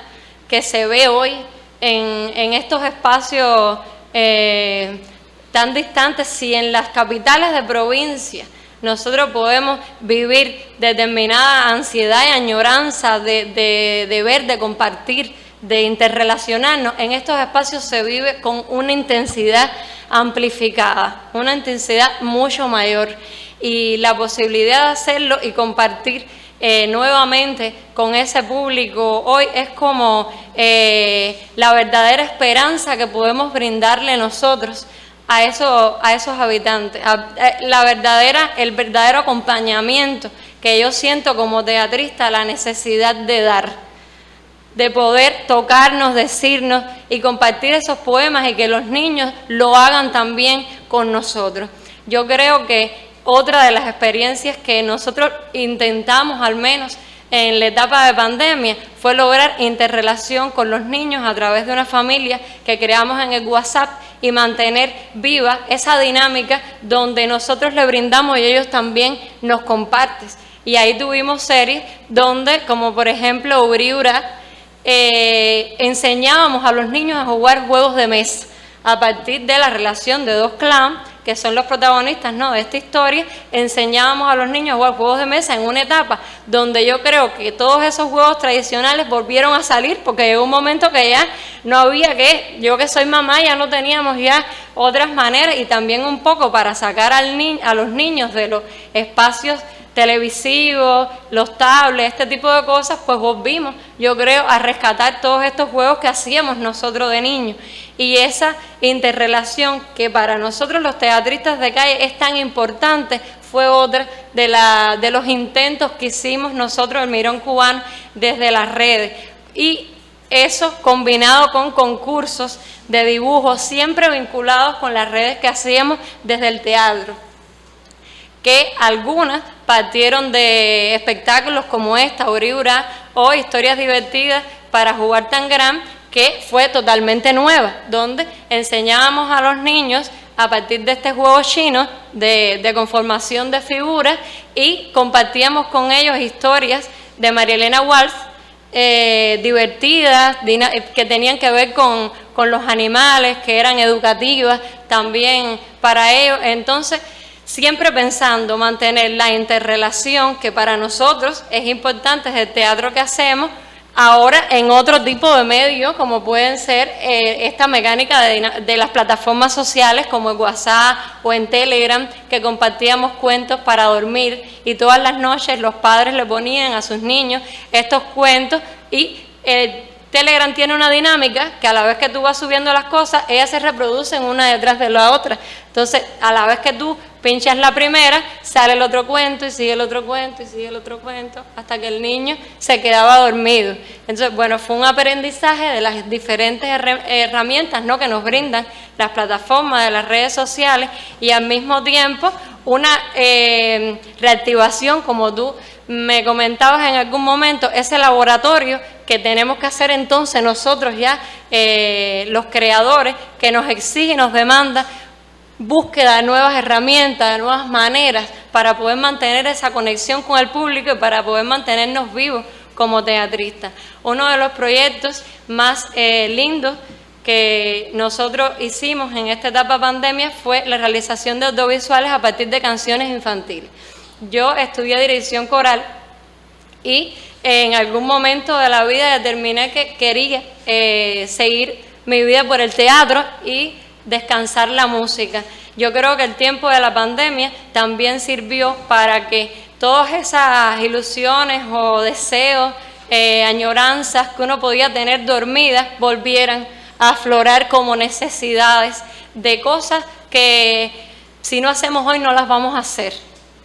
que se ve hoy en estos espacios tan distantes. Si en las capitales de provincia nosotros podemos vivir determinada ansiedad y añoranza de ver, de compartir, de interrelacionarnos, en estos espacios se vive con una intensidad amplificada, una intensidad mucho mayor, y la posibilidad de hacerlo y compartir nuevamente con ese público hoy es como la verdadera esperanza que podemos brindarle nosotros a esos habitantes, el verdadero acompañamiento que yo siento como teatrista, la necesidad de dar, de poder tocarnos, decirnos y compartir esos poemas, y que los niños lo hagan también con nosotros. Yo creo que otra de las experiencias que nosotros intentamos, al menos en la etapa de pandemia, fue lograr interrelación con los niños a través de una familia que creamos en el WhatsApp y mantener viva esa dinámica donde nosotros le brindamos y ellos también nos comparten. Y ahí tuvimos series donde, como por ejemplo Uriura, enseñábamos a los niños a jugar juegos de mesa a partir de la relación de dos clans que son los protagonistas, ¿no?, de esta historia. Enseñábamos a los niños a jugar juegos de mesa en una etapa donde yo creo que todos esos juegos tradicionales volvieron a salir, porque llegó un momento que ya no había yo que soy mamá, ya no teníamos ya otras maneras, y también un poco para sacar a los niños de los espacios televisivos, los tablets, este tipo de cosas, pues volvimos, yo creo, a rescatar todos estos juegos que hacíamos nosotros de niños. Y esa interrelación que para nosotros los teatristas de calle es tan importante, fue otra de los intentos que hicimos nosotros, el Mirón Cubano, desde las redes. Y eso combinado con concursos de dibujo, siempre vinculados con las redes que hacíamos desde el teatro, que algunas partieron de espectáculos como esta, Uriura, o Historias Divertidas para Jugar Tan Gran, que fue totalmente nueva, donde enseñábamos a los niños a partir de este juego chino de conformación de figuras, y compartíamos con ellos historias de María Elena Walsh, divertidas, que tenían que ver con los animales, que eran educativas también para ellos. Entonces, siempre pensando mantener la interrelación que para nosotros es importante, es el teatro que hacemos, ahora en otro tipo de medios, como pueden ser esta mecánica de las plataformas sociales como en WhatsApp o en Telegram, que compartíamos cuentos para dormir y todas las noches los padres le ponían a sus niños estos cuentos y Telegram tiene una dinámica que a la vez que tú vas subiendo las cosas, ellas se reproducen una detrás de la otra. Entonces, a la vez que tú pinchas la primera, sale el otro cuento y sigue el otro cuento y sigue el otro cuento, hasta que el niño se quedaba dormido. Entonces, bueno, fue un aprendizaje de las diferentes herramientas, ¿no?, que nos brindan las plataformas de las redes sociales y al mismo tiempo una reactivación, como tú me comentabas en algún momento, ese laboratorio que tenemos que hacer entonces nosotros ya, los creadores, que nos exige y nos demanda búsqueda de nuevas herramientas, de nuevas maneras para poder mantener esa conexión con el público y para poder mantenernos vivos como teatristas. Uno de los proyectos más lindos que nosotros hicimos en esta etapa pandemia fue la realización de audiovisuales a partir de canciones infantiles. Yo estudié dirección coral y en algún momento de la vida determiné que quería seguir mi vida por el teatro y descansar la música. Yo creo que el tiempo de la pandemia también sirvió para que todas esas ilusiones o deseos, añoranzas que uno podía tener dormidas, volvieran a aflorar como necesidades de cosas que si no hacemos hoy no las vamos a hacer.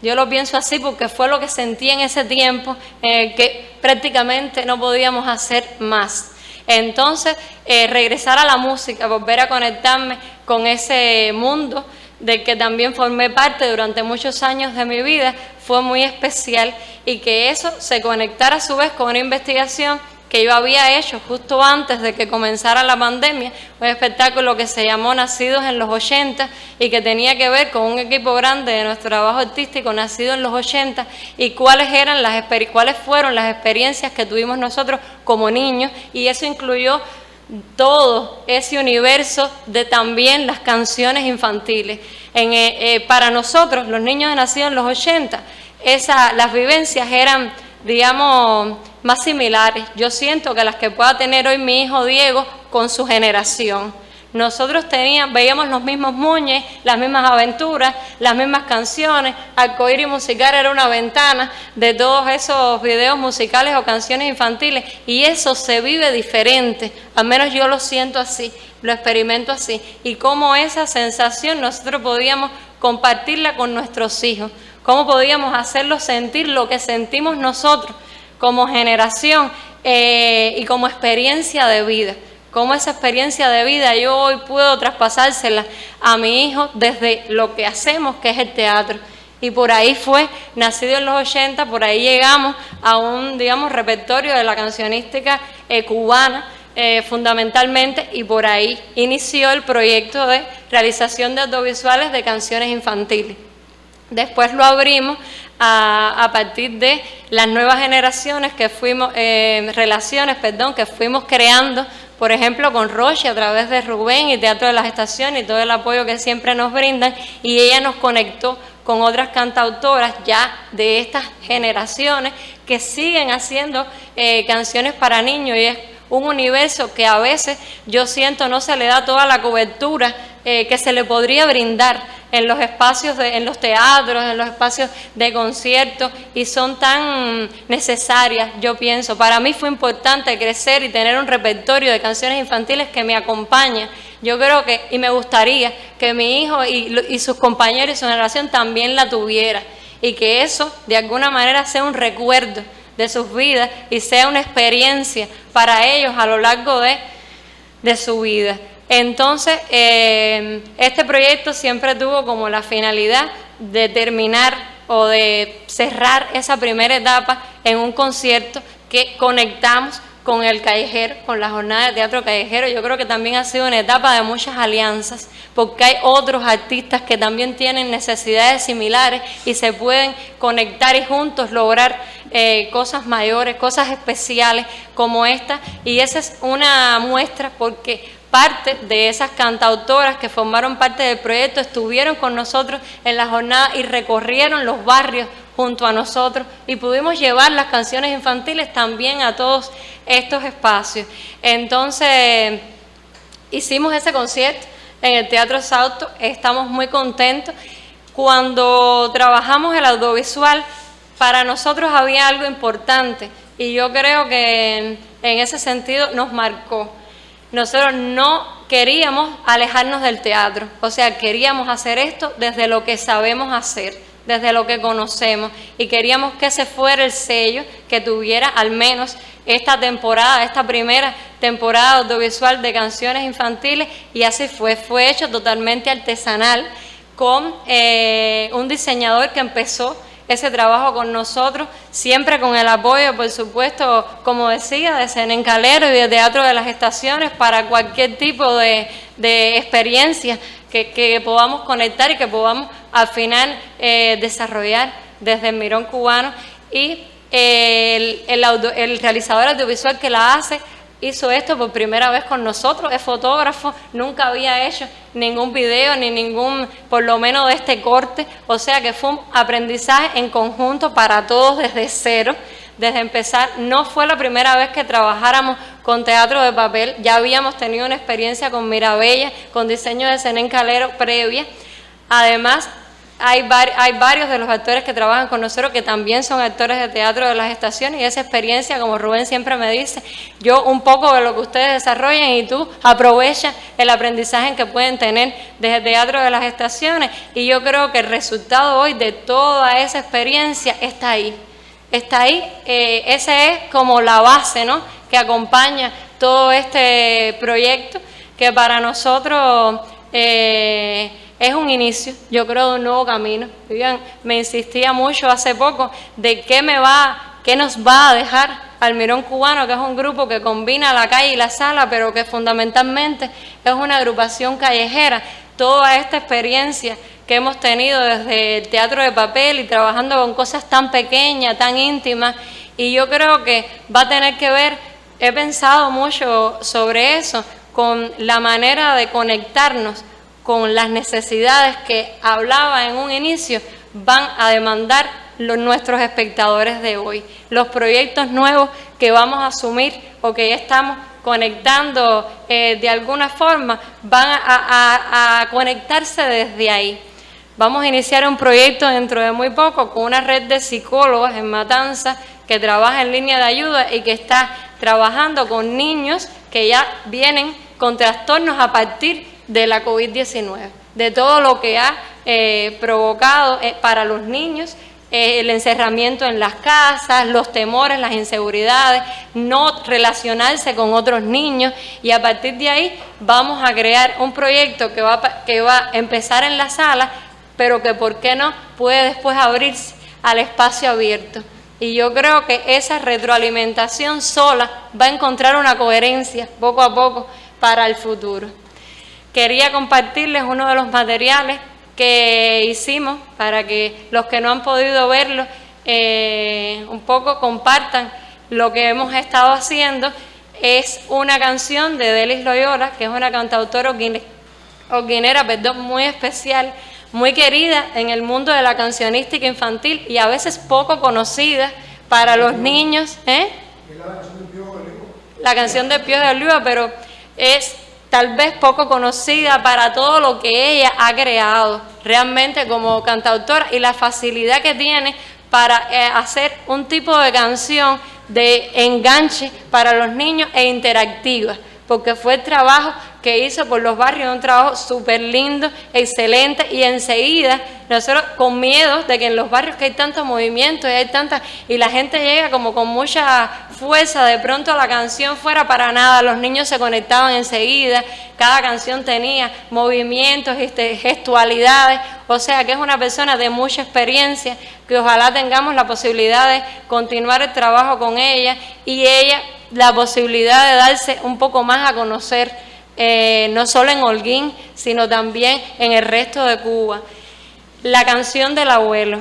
Yo lo pienso así porque fue lo que sentí en ese tiempo en el que prácticamente no podíamos hacer más. Entonces, regresar a la música, volver a conectarme con ese mundo del que también formé parte durante muchos años de mi vida, fue muy especial y que eso se conectara a su vez con una investigación que yo había hecho justo antes de que comenzara la pandemia, un espectáculo que se llamó Nacidos en los 80 y que tenía que ver con un equipo grande de nuestro trabajo artístico nacido en los 80 y cuáles fueron las experiencias que tuvimos nosotros como niños, y eso incluyó todo ese universo de también las canciones infantiles. Para nosotros, los niños nacidos en los 80, las vivencias eran, digamos, más similares. Yo siento que las que pueda tener hoy mi hijo Diego con su generación. Nosotros veíamos los mismos muñes, las mismas aventuras, las mismas canciones. Arcoíris Musical era una ventana de todos esos videos musicales o canciones infantiles, y eso se vive diferente, al menos yo lo siento así, lo experimento así, y cómo esa sensación nosotros podíamos compartirla con nuestros hijos, cómo podíamos hacerlos sentir lo que sentimos nosotros como generación y como experiencia de vida. Cómo esa experiencia de vida yo hoy puedo traspasársela a mi hijo desde lo que hacemos, que es el teatro. Y por ahí fue, nacido en los 80, por ahí llegamos a un, digamos, repertorio de la cancionística cubana, fundamentalmente, y por ahí inició el proyecto de realización de audiovisuales de canciones infantiles. Después lo abrimos a partir de las nuevas generaciones que fuimos, que fuimos creando, por ejemplo, con Roche a través de Rubén y Teatro de las Estaciones y todo el apoyo que siempre nos brindan, y ella nos conectó con otras cantautoras ya de estas generaciones que siguen haciendo canciones para niños, y es un universo que a veces yo siento no se le da toda la cobertura que se le podría brindar en los espacios, en los teatros, en los espacios de conciertos, y son tan necesarias, yo pienso. Para mí fue importante crecer y tener un repertorio de canciones infantiles que me acompaña. Yo creo que, y me gustaría que mi hijo y sus compañeros y su generación también la tuviera, y que eso de alguna manera sea un recuerdo de sus vidas y sea una experiencia para ellos a lo largo de su vida. Entonces, este proyecto siempre tuvo como la finalidad de terminar o de cerrar esa primera etapa en un concierto que conectamos con el callejero, con la jornada de teatro callejero. Yo creo que también ha sido una etapa de muchas alianzas, porque hay otros artistas que también tienen necesidades similares y se pueden conectar y juntos lograr cosas mayores, cosas especiales como esta, y esa es una muestra porque parte de esas cantautoras que formaron parte del proyecto estuvieron con nosotros en la jornada y recorrieron los barrios junto a nosotros y pudimos llevar las canciones infantiles también a todos estos espacios. Entonces, hicimos ese concierto en el Teatro Sauto, estamos muy contentos. Cuando trabajamos el audiovisual, para nosotros había algo importante y yo creo que en ese sentido nos marcó. Nosotros no queríamos alejarnos del teatro, o sea, queríamos hacer esto desde lo que sabemos hacer, desde lo que conocemos, y queríamos que ese fuera el sello que tuviera al menos esta temporada, esta primera temporada audiovisual de canciones infantiles, y así fue hecho totalmente artesanal con un diseñador que empezó ese trabajo con nosotros, siempre con el apoyo, por supuesto, como decía, de Zenén Calero y de Teatro de las Estaciones, para cualquier tipo de experiencia que podamos conectar y que podamos al final desarrollar desde el Mirón Cubano. Y el realizador audiovisual que la hace hizo esto por primera vez con nosotros, es fotógrafo, nunca había hecho ningún video ni ningún, por lo menos de este corte, o sea que fue un aprendizaje en conjunto para todos desde cero, desde empezar. No fue la primera vez que trabajáramos con teatro de papel, ya habíamos tenido una experiencia con Mirabella, con diseño de Zenén Calero previa. Además, hay varios de los actores que trabajan con nosotros que también son actores de Teatro de las Estaciones, y esa experiencia, como Rubén siempre me dice, yo un poco de lo que ustedes desarrollan y tú aprovechas el aprendizaje que pueden tener desde Teatro de las Estaciones, y yo creo que el resultado hoy de toda esa experiencia está ahí. Esa es como la base, ¿no?, que acompaña todo este proyecto, que para nosotros es un inicio, yo creo, de un nuevo camino. Vivian me insistía mucho hace poco de qué nos va a dejar Almirón Cubano, que es un grupo que combina la calle y la sala, pero que fundamentalmente es una agrupación callejera. Toda esta experiencia que hemos tenido desde el teatro de papel y trabajando con cosas tan pequeñas, tan íntimas, y yo creo que va a tener que ver, he pensado mucho sobre eso, con la manera de conectarnos con las necesidades que hablaba en un inicio, van a demandar nuestros espectadores de hoy. Los proyectos nuevos que vamos a asumir o que ya estamos conectando de alguna forma, van a conectarse desde ahí. Vamos a iniciar un proyecto dentro de muy poco con una red de psicólogas en Matanzas que trabaja en línea de ayuda y que está trabajando con niños que ya vienen con trastornos a partir de la COVID-19, de todo lo que ha provocado para los niños, el encerramiento en las casas, los temores, las inseguridades, no relacionarse con otros niños, y a partir de ahí vamos a crear un proyecto que va a empezar en la sala, pero que por qué no puede después abrirse al espacio abierto. Y yo creo que esa retroalimentación sola va a encontrar una coherencia poco a poco para el futuro. Quería compartirles uno de los materiales que hicimos para que los que no han podido verlo un poco compartan lo que hemos estado haciendo. Es una canción de Delis Loyola, que es una cantautora orguinera, muy especial, muy querida en el mundo de la cancionística infantil y a veces poco conocida para los niños. La canción del Pío de Oliva, pero es tal vez poco conocida para todo lo que ella ha creado realmente como cantautora y la facilidad que tiene para hacer un tipo de canción de enganche para los niños e interactiva, porque fue el trabajo que hizo por los barrios, un trabajo súper lindo, excelente, y enseguida nosotros con miedo de que en los barrios que hay tantos movimientos y la gente llega como con mucha fuerza, de pronto la canción fuera para nada, los niños se conectaban enseguida, cada canción tenía movimientos, gestualidades, o sea que es una persona de mucha experiencia, que ojalá tengamos la posibilidad de continuar el trabajo con ella y ella la posibilidad de darse un poco más a conocer, no solo en Holguín, sino también en el resto de Cuba. La canción del abuelo.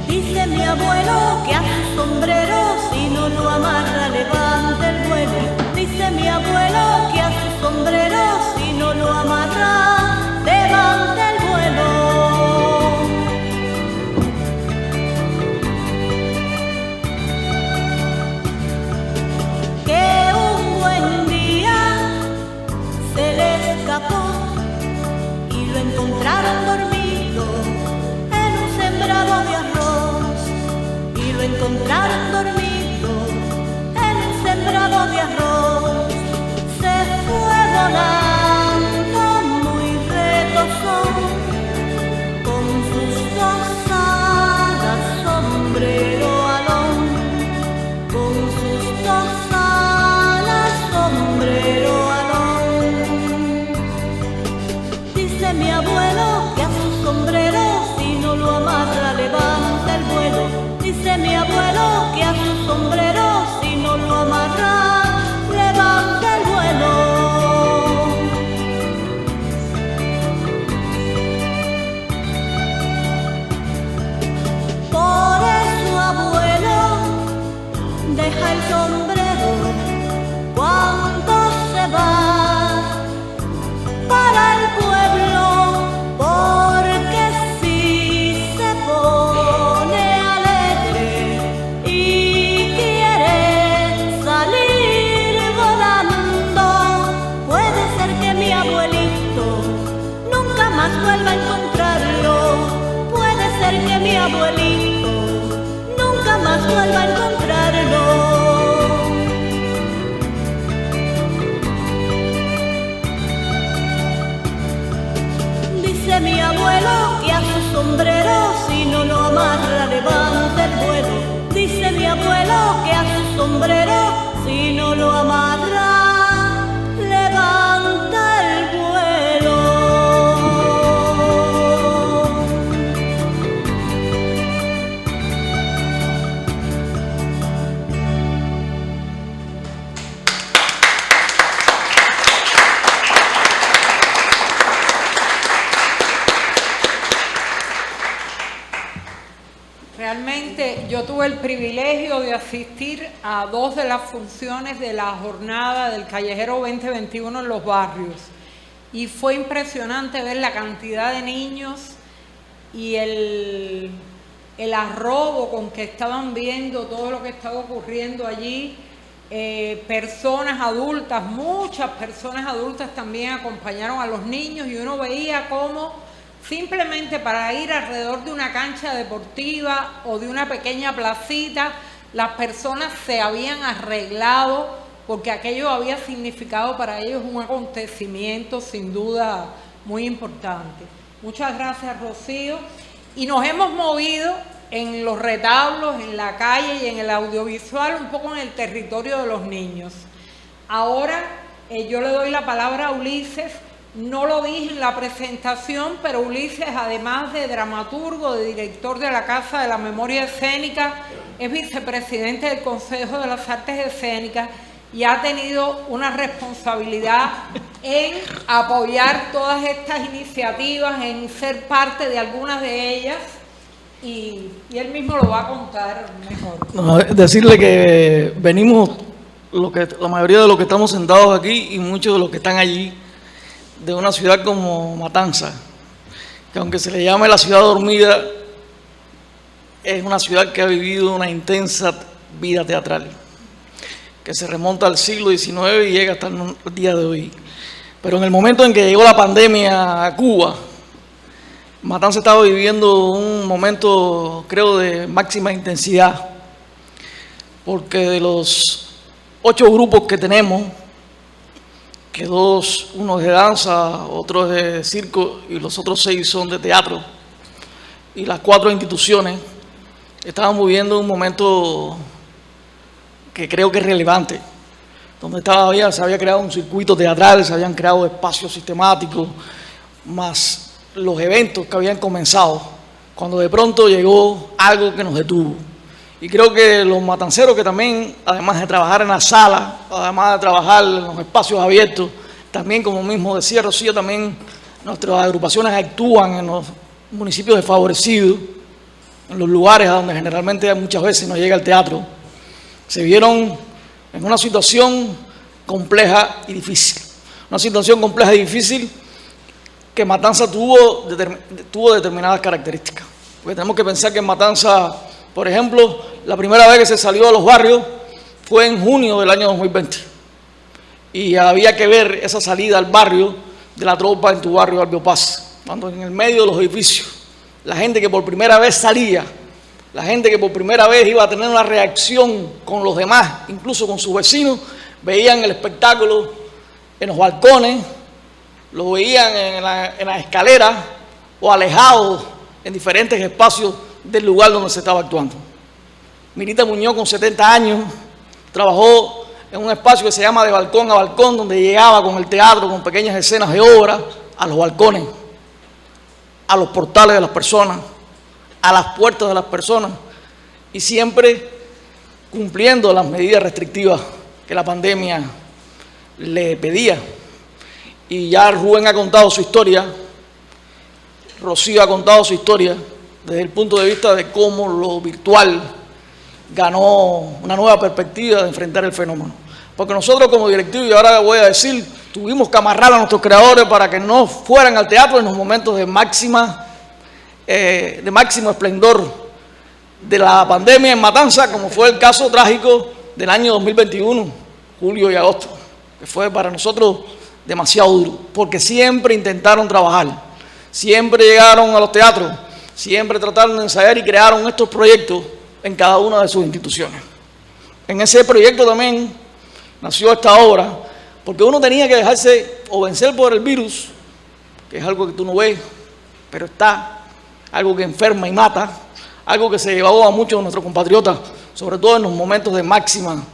Dice mi abuelo que a sus sombreros no lo amarra, levanta el vuelo. Dice mi abuelo que a su sombrero, si no lo amarra, levanta el vuelo. Que un buen día se le escapó y lo encontraron dormido en un sembrado de arroz. Y lo encontraron dormido en un sembrado de arroz. Se fue volando muy retozón, con sus dos alas sombrero alón, con sus dos alas sombrero alón. Dice mi abuelo que a su sombrero, si no lo amarra, levanta el vuelo. Dice mi abuelo que a su sombrero, si no lo amarra, levanta el vuelo. Por eso, abuelo, deja el sombrero cuando se va para el pueblo, porque si se pone alegre y quiere salir volando, puede ser que mi abuelito nunca más vuelva a encontrarlo. Puede ser que mi abuelito nunca más vuelva a encontrarlo. Dice mi abuelo que a su sombrero, si no lo amarra, levanta el vuelo. Dice mi abuelo que a su sombrero, si no lo amarra, levanta el vuelo. Realmente yo tuve el privilegio de asistir a 2 de las funciones de la jornada del Callejero 2021 en los barrios y fue impresionante ver la cantidad de niños y el arrobo con que estaban viendo todo lo que estaba ocurriendo allí. Personas adultas, muchas personas adultas también acompañaron a los niños y uno veía cómo simplemente para ir alrededor de una cancha deportiva o de una pequeña placita, las personas se habían arreglado porque aquello había significado para ellos un acontecimiento sin duda muy importante. Muchas gracias, Rocío. Y nos hemos movido en los retablos, en la calle y en el audiovisual, un poco en el territorio de los niños. Ahora yo le doy la palabra a Ulises. No lo dije en la presentación, pero Ulises, además de dramaturgo, de director de la Casa de la Memoria Escénica, es vicepresidente del Consejo de las Artes Escénicas y ha tenido una responsabilidad en apoyar todas estas iniciativas, en ser parte de algunas de ellas, y él mismo lo va a contar mejor. No, decirle que venimos, la mayoría de los que estamos sentados aquí y muchos de los que están allí, de una ciudad como Matanza, que aunque se le llame la ciudad dormida, es una ciudad que ha vivido una intensa vida teatral, que se remonta al siglo XIX y llega hasta el día de hoy. Pero en el momento en que llegó la pandemia a Cuba, Matanza estaba viviendo un momento, creo, de máxima intensidad, porque de los 8 grupos que tenemos, que uno de danza, otro de circo y los otros 6 son de teatro, y las 4 instituciones estaban viviendo un momento que creo que es relevante, donde se había creado un circuito teatral, se habían creado espacios sistemáticos, más los eventos que habían comenzado, cuando de pronto llegó algo que nos detuvo. Y creo que los matanceros que también, además de trabajar en la sala, además de trabajar en los espacios abiertos, también, como mismo decía Rocío, también nuestras agrupaciones actúan en los municipios desfavorecidos, en los lugares a donde generalmente muchas veces no llega el teatro. se vieron en una situación compleja y difícil. Una situación compleja y difícil que Matanza tuvo determinadas características. Porque tenemos que pensar que en Matanza, por ejemplo, la primera vez que se salió de los barrios fue en junio del año 2020. Y había que ver esa salida al barrio de la tropa en tu barrio, Albio Paz, cuando en el medio de los edificios, la gente que por primera vez salía, la gente que por primera vez iba a tener una reacción con los demás, incluso con sus vecinos, veían el espectáculo en los balcones, lo veían en las escaleras o alejados en diferentes espacios del lugar donde se estaba actuando. Mirita Muñoz, con 70 años, trabajó en un espacio que se llama De Balcón a Balcón, donde llegaba con el teatro, con pequeñas escenas de obra, a los balcones, a los portales de las personas, a las puertas de las personas, y siempre cumpliendo las medidas restrictivas que la pandemia le pedía. Y ya Rubén ha contado su historia, Rocío ha contado su historia, desde el punto de vista de cómo lo virtual ganó una nueva perspectiva de enfrentar el fenómeno. Porque nosotros como directivo, y ahora voy a decir, tuvimos que amarrar a nuestros creadores para que no fueran al teatro en los momentos de máximo esplendor de la pandemia en Matanza, como fue el caso trágico del año 2021, julio y agosto, que fue para nosotros demasiado duro, porque siempre intentaron trabajar, siempre llegaron a los teatros, siempre trataron de ensayar y crearon estos proyectos en cada una de sus instituciones. En ese proyecto también nació esta obra, porque uno tenía que dejarse o vencer por el virus, que es algo que tú no ves, pero está, algo que enferma y mata, algo que se llevó a muchos de nuestros compatriotas, sobre todo en los momentos de máxima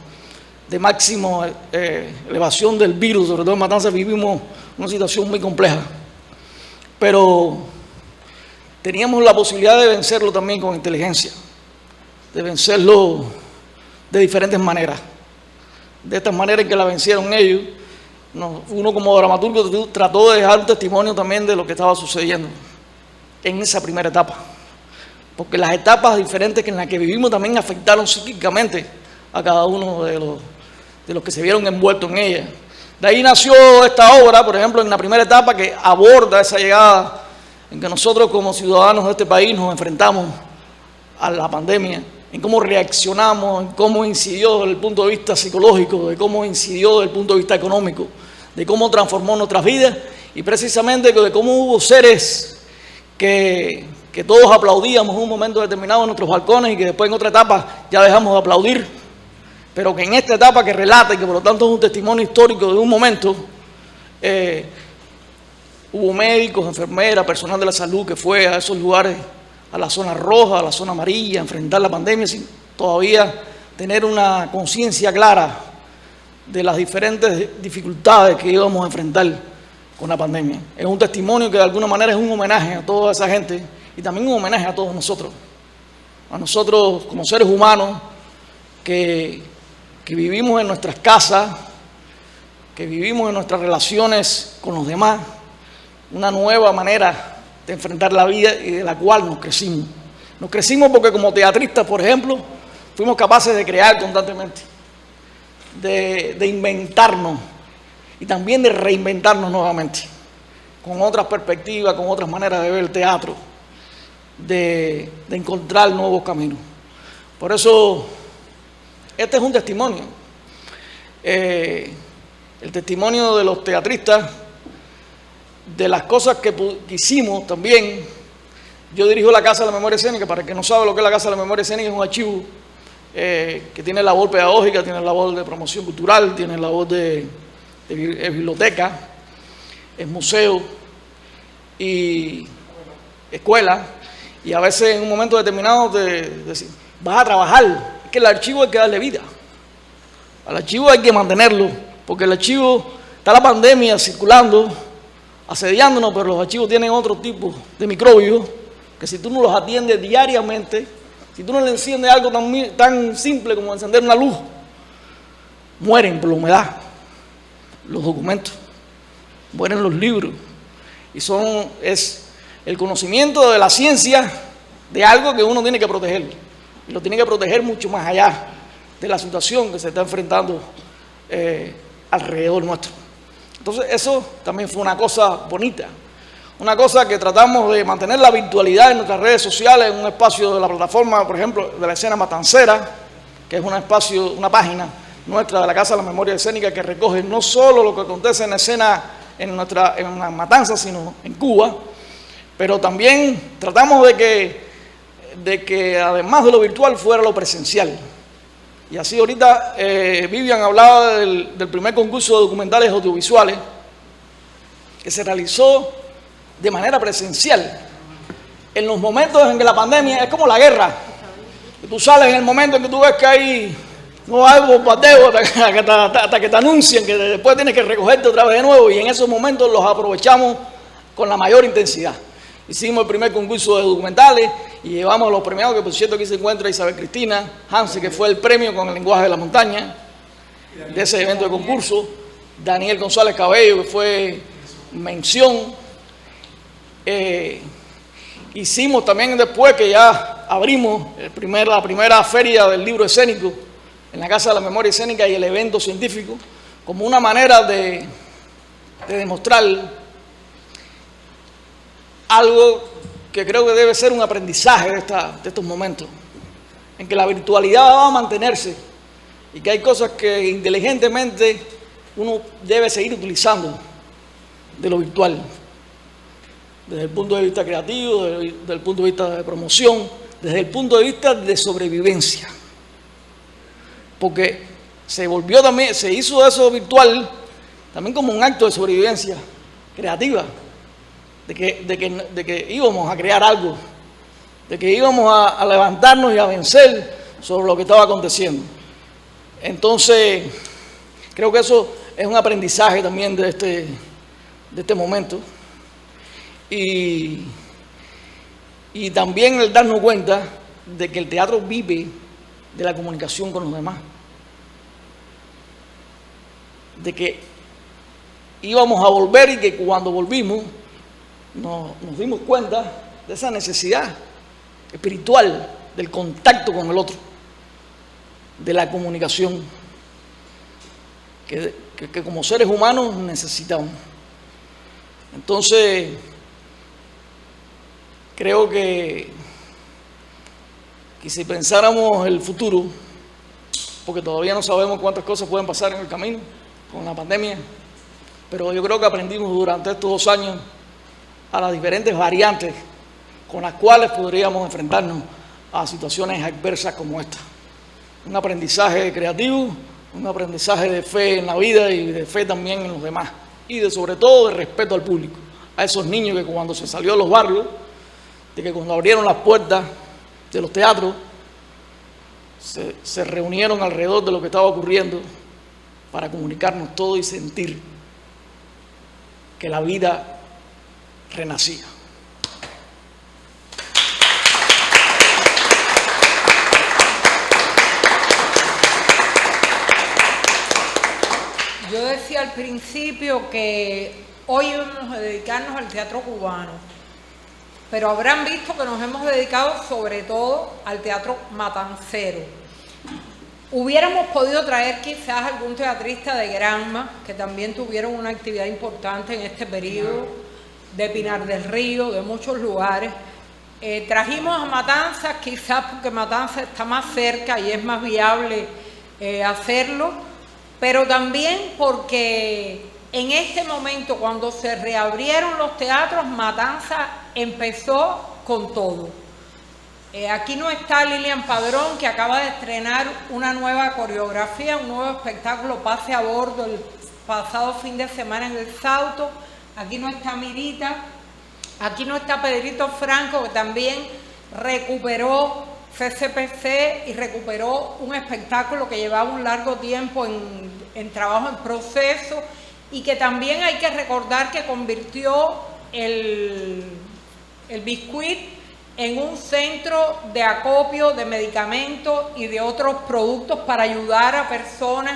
elevación del virus. Sobre todo en Matanza vivimos una situación muy compleja, pero teníamos la posibilidad de vencerlo también con inteligencia, de vencerlo de diferentes maneras. De estas maneras en que la vencieron ellos, uno como dramaturgo trató de dejar un testimonio también de lo que estaba sucediendo en esa primera etapa, porque las etapas diferentes en las que vivimos también afectaron psíquicamente a cada uno de los que se vieron envueltos en ella. De ahí nació esta obra, por ejemplo, en la primera etapa, que aborda esa llegada en que nosotros como ciudadanos de este país nos enfrentamos a la pandemia, en cómo reaccionamos, en cómo incidió desde el punto de vista psicológico, de cómo incidió desde el punto de vista económico, de cómo transformó nuestras vidas, y precisamente de cómo hubo seres que todos aplaudíamos en un momento determinado en nuestros balcones y que después en otra etapa ya dejamos de aplaudir, pero que en esta etapa que relata y que por lo tanto es un testimonio histórico de un momento, hubo médicos, enfermeras, personal de la salud que fue a esos lugares, a la zona roja, a la zona amarilla, a enfrentar la pandemia sin todavía tener una conciencia clara de las diferentes dificultades que íbamos a enfrentar con la pandemia. Es un testimonio que de alguna manera es un homenaje a toda esa gente y también un homenaje a todos nosotros como seres humanos que vivimos en nuestras casas, que vivimos en nuestras relaciones con los demás, una nueva manera de enfrentar la vida y de la cual nos crecimos. Nos crecimos porque como teatristas, por ejemplo, fuimos capaces de crear constantemente, de inventarnos y también de reinventarnos nuevamente, con otras perspectivas, con otras maneras de ver el teatro, de encontrar nuevos caminos. Por eso, este es un testimonio, el testimonio de los teatristas, de las cosas que hicimos también. Yo dirijo la Casa de la Memoria Escénica. Para el que no sabe lo que es la Casa de la Memoria Escénica, es un archivo que tiene labor pedagógica, tiene labor de promoción cultural, tiene labor de biblioteca, es museo y escuela, y a veces en un momento determinado vas a trabajar. Es que el archivo hay que darle vida, al archivo hay que mantenerlo, porque el archivo, está la pandemia circulando, asediándonos, pero los archivos tienen otro tipo de microbios que si tú no los atiendes diariamente, si tú no le enciendes algo tan simple como encender una luz, mueren por la humedad los documentos, mueren los libros, y es el conocimiento de la ciencia de algo que uno tiene que proteger, y lo tiene que proteger mucho más allá de la situación que se está enfrentando alrededor nuestro. Entonces eso también fue una cosa bonita, una cosa que tratamos de mantener la virtualidad en nuestras redes sociales, en un espacio de la plataforma, por ejemplo, de la escena matancera, que es un espacio, una página nuestra de la Casa de la Memoria Escénica que recoge no solo lo que acontece en la escena en la matanza, sino en Cuba, pero también tratamos de que además de lo virtual fuera lo presencial. Y así ahorita Vivian hablaba del primer concurso de documentales audiovisuales que se realizó de manera presencial. En los momentos en que la pandemia es como la guerra, que tú sales en el momento en que tú ves que hay no hay bombardeo hasta que te anuncien que después tienes que recogerte otra vez de nuevo, y en esos momentos los aprovechamos con la mayor intensidad. Hicimos el primer concurso de documentales y llevamos a los premiados, que por cierto aquí se encuentra Isabel Cristina Hansen, que fue el premio con el lenguaje de la montaña de ese evento de concurso, Daniel González Cabello, que fue mención. Hicimos también después que ya abrimos la primera feria del libro escénico en la Casa de la Memoria Escénica y el evento científico, como una manera de demostrar algo que creo que debe ser un aprendizaje de estos momentos, en que la virtualidad va a mantenerse y que hay cosas que inteligentemente uno debe seguir utilizando de lo virtual, desde el punto de vista creativo, desde el punto de vista de promoción, desde el punto de vista de sobrevivencia. Porque se hizo eso virtual también como un acto de sobrevivencia creativa, de que íbamos a crear algo, de que íbamos a levantarnos y a vencer sobre lo que estaba aconteciendo. Entonces, creo que eso es un aprendizaje también de este momento. Y también el darnos cuenta de que el teatro vive de la comunicación con los demás, de que íbamos a volver y que cuando volvimos nos dimos cuenta de esa necesidad espiritual del contacto con el otro, de la comunicación que como seres humanos necesitamos. Entonces, creo que si pensáramos el futuro, porque todavía no sabemos cuántas cosas pueden pasar en el camino con la pandemia, pero yo creo que aprendimos durante estos 2 años a las diferentes variantes con las cuales podríamos enfrentarnos a situaciones adversas como esta. Un aprendizaje creativo, un aprendizaje de fe en la vida y de fe también en los demás, y sobre todo de respeto al público, a esos niños que cuando se salió de los barrios, de que cuando abrieron las puertas de los teatros, se reunieron alrededor de lo que estaba ocurriendo para comunicarnos todo y sentir que la vida renacía. Yo decía al principio que hoy vamos a dedicarnos al teatro cubano, pero habrán visto que nos hemos dedicado sobre todo al teatro matancero. Hubiéramos podido traer quizás algún teatrista de Granma, que también tuvieron una actividad importante en este periodo, de Pinar del Río, de muchos lugares. Trajimos a Matanzas quizás porque Matanzas está más cerca y es más viable hacerlo, pero también porque en este momento, cuando se reabrieron los teatros, Matanzas empezó con todo. Aquí no está Lilian Padrón, que acaba de estrenar una nueva coreografía, un nuevo espectáculo, Pase a Bordo, el pasado fin de semana en el Sauto. Aquí no está Mirita, aquí no está Pedrito Franco, que también recuperó CCPC y recuperó un espectáculo que llevaba un largo tiempo en trabajo, en proceso, y que también hay que recordar que convirtió el Biscuit en un centro de acopio de medicamentos y de otros productos para ayudar a personas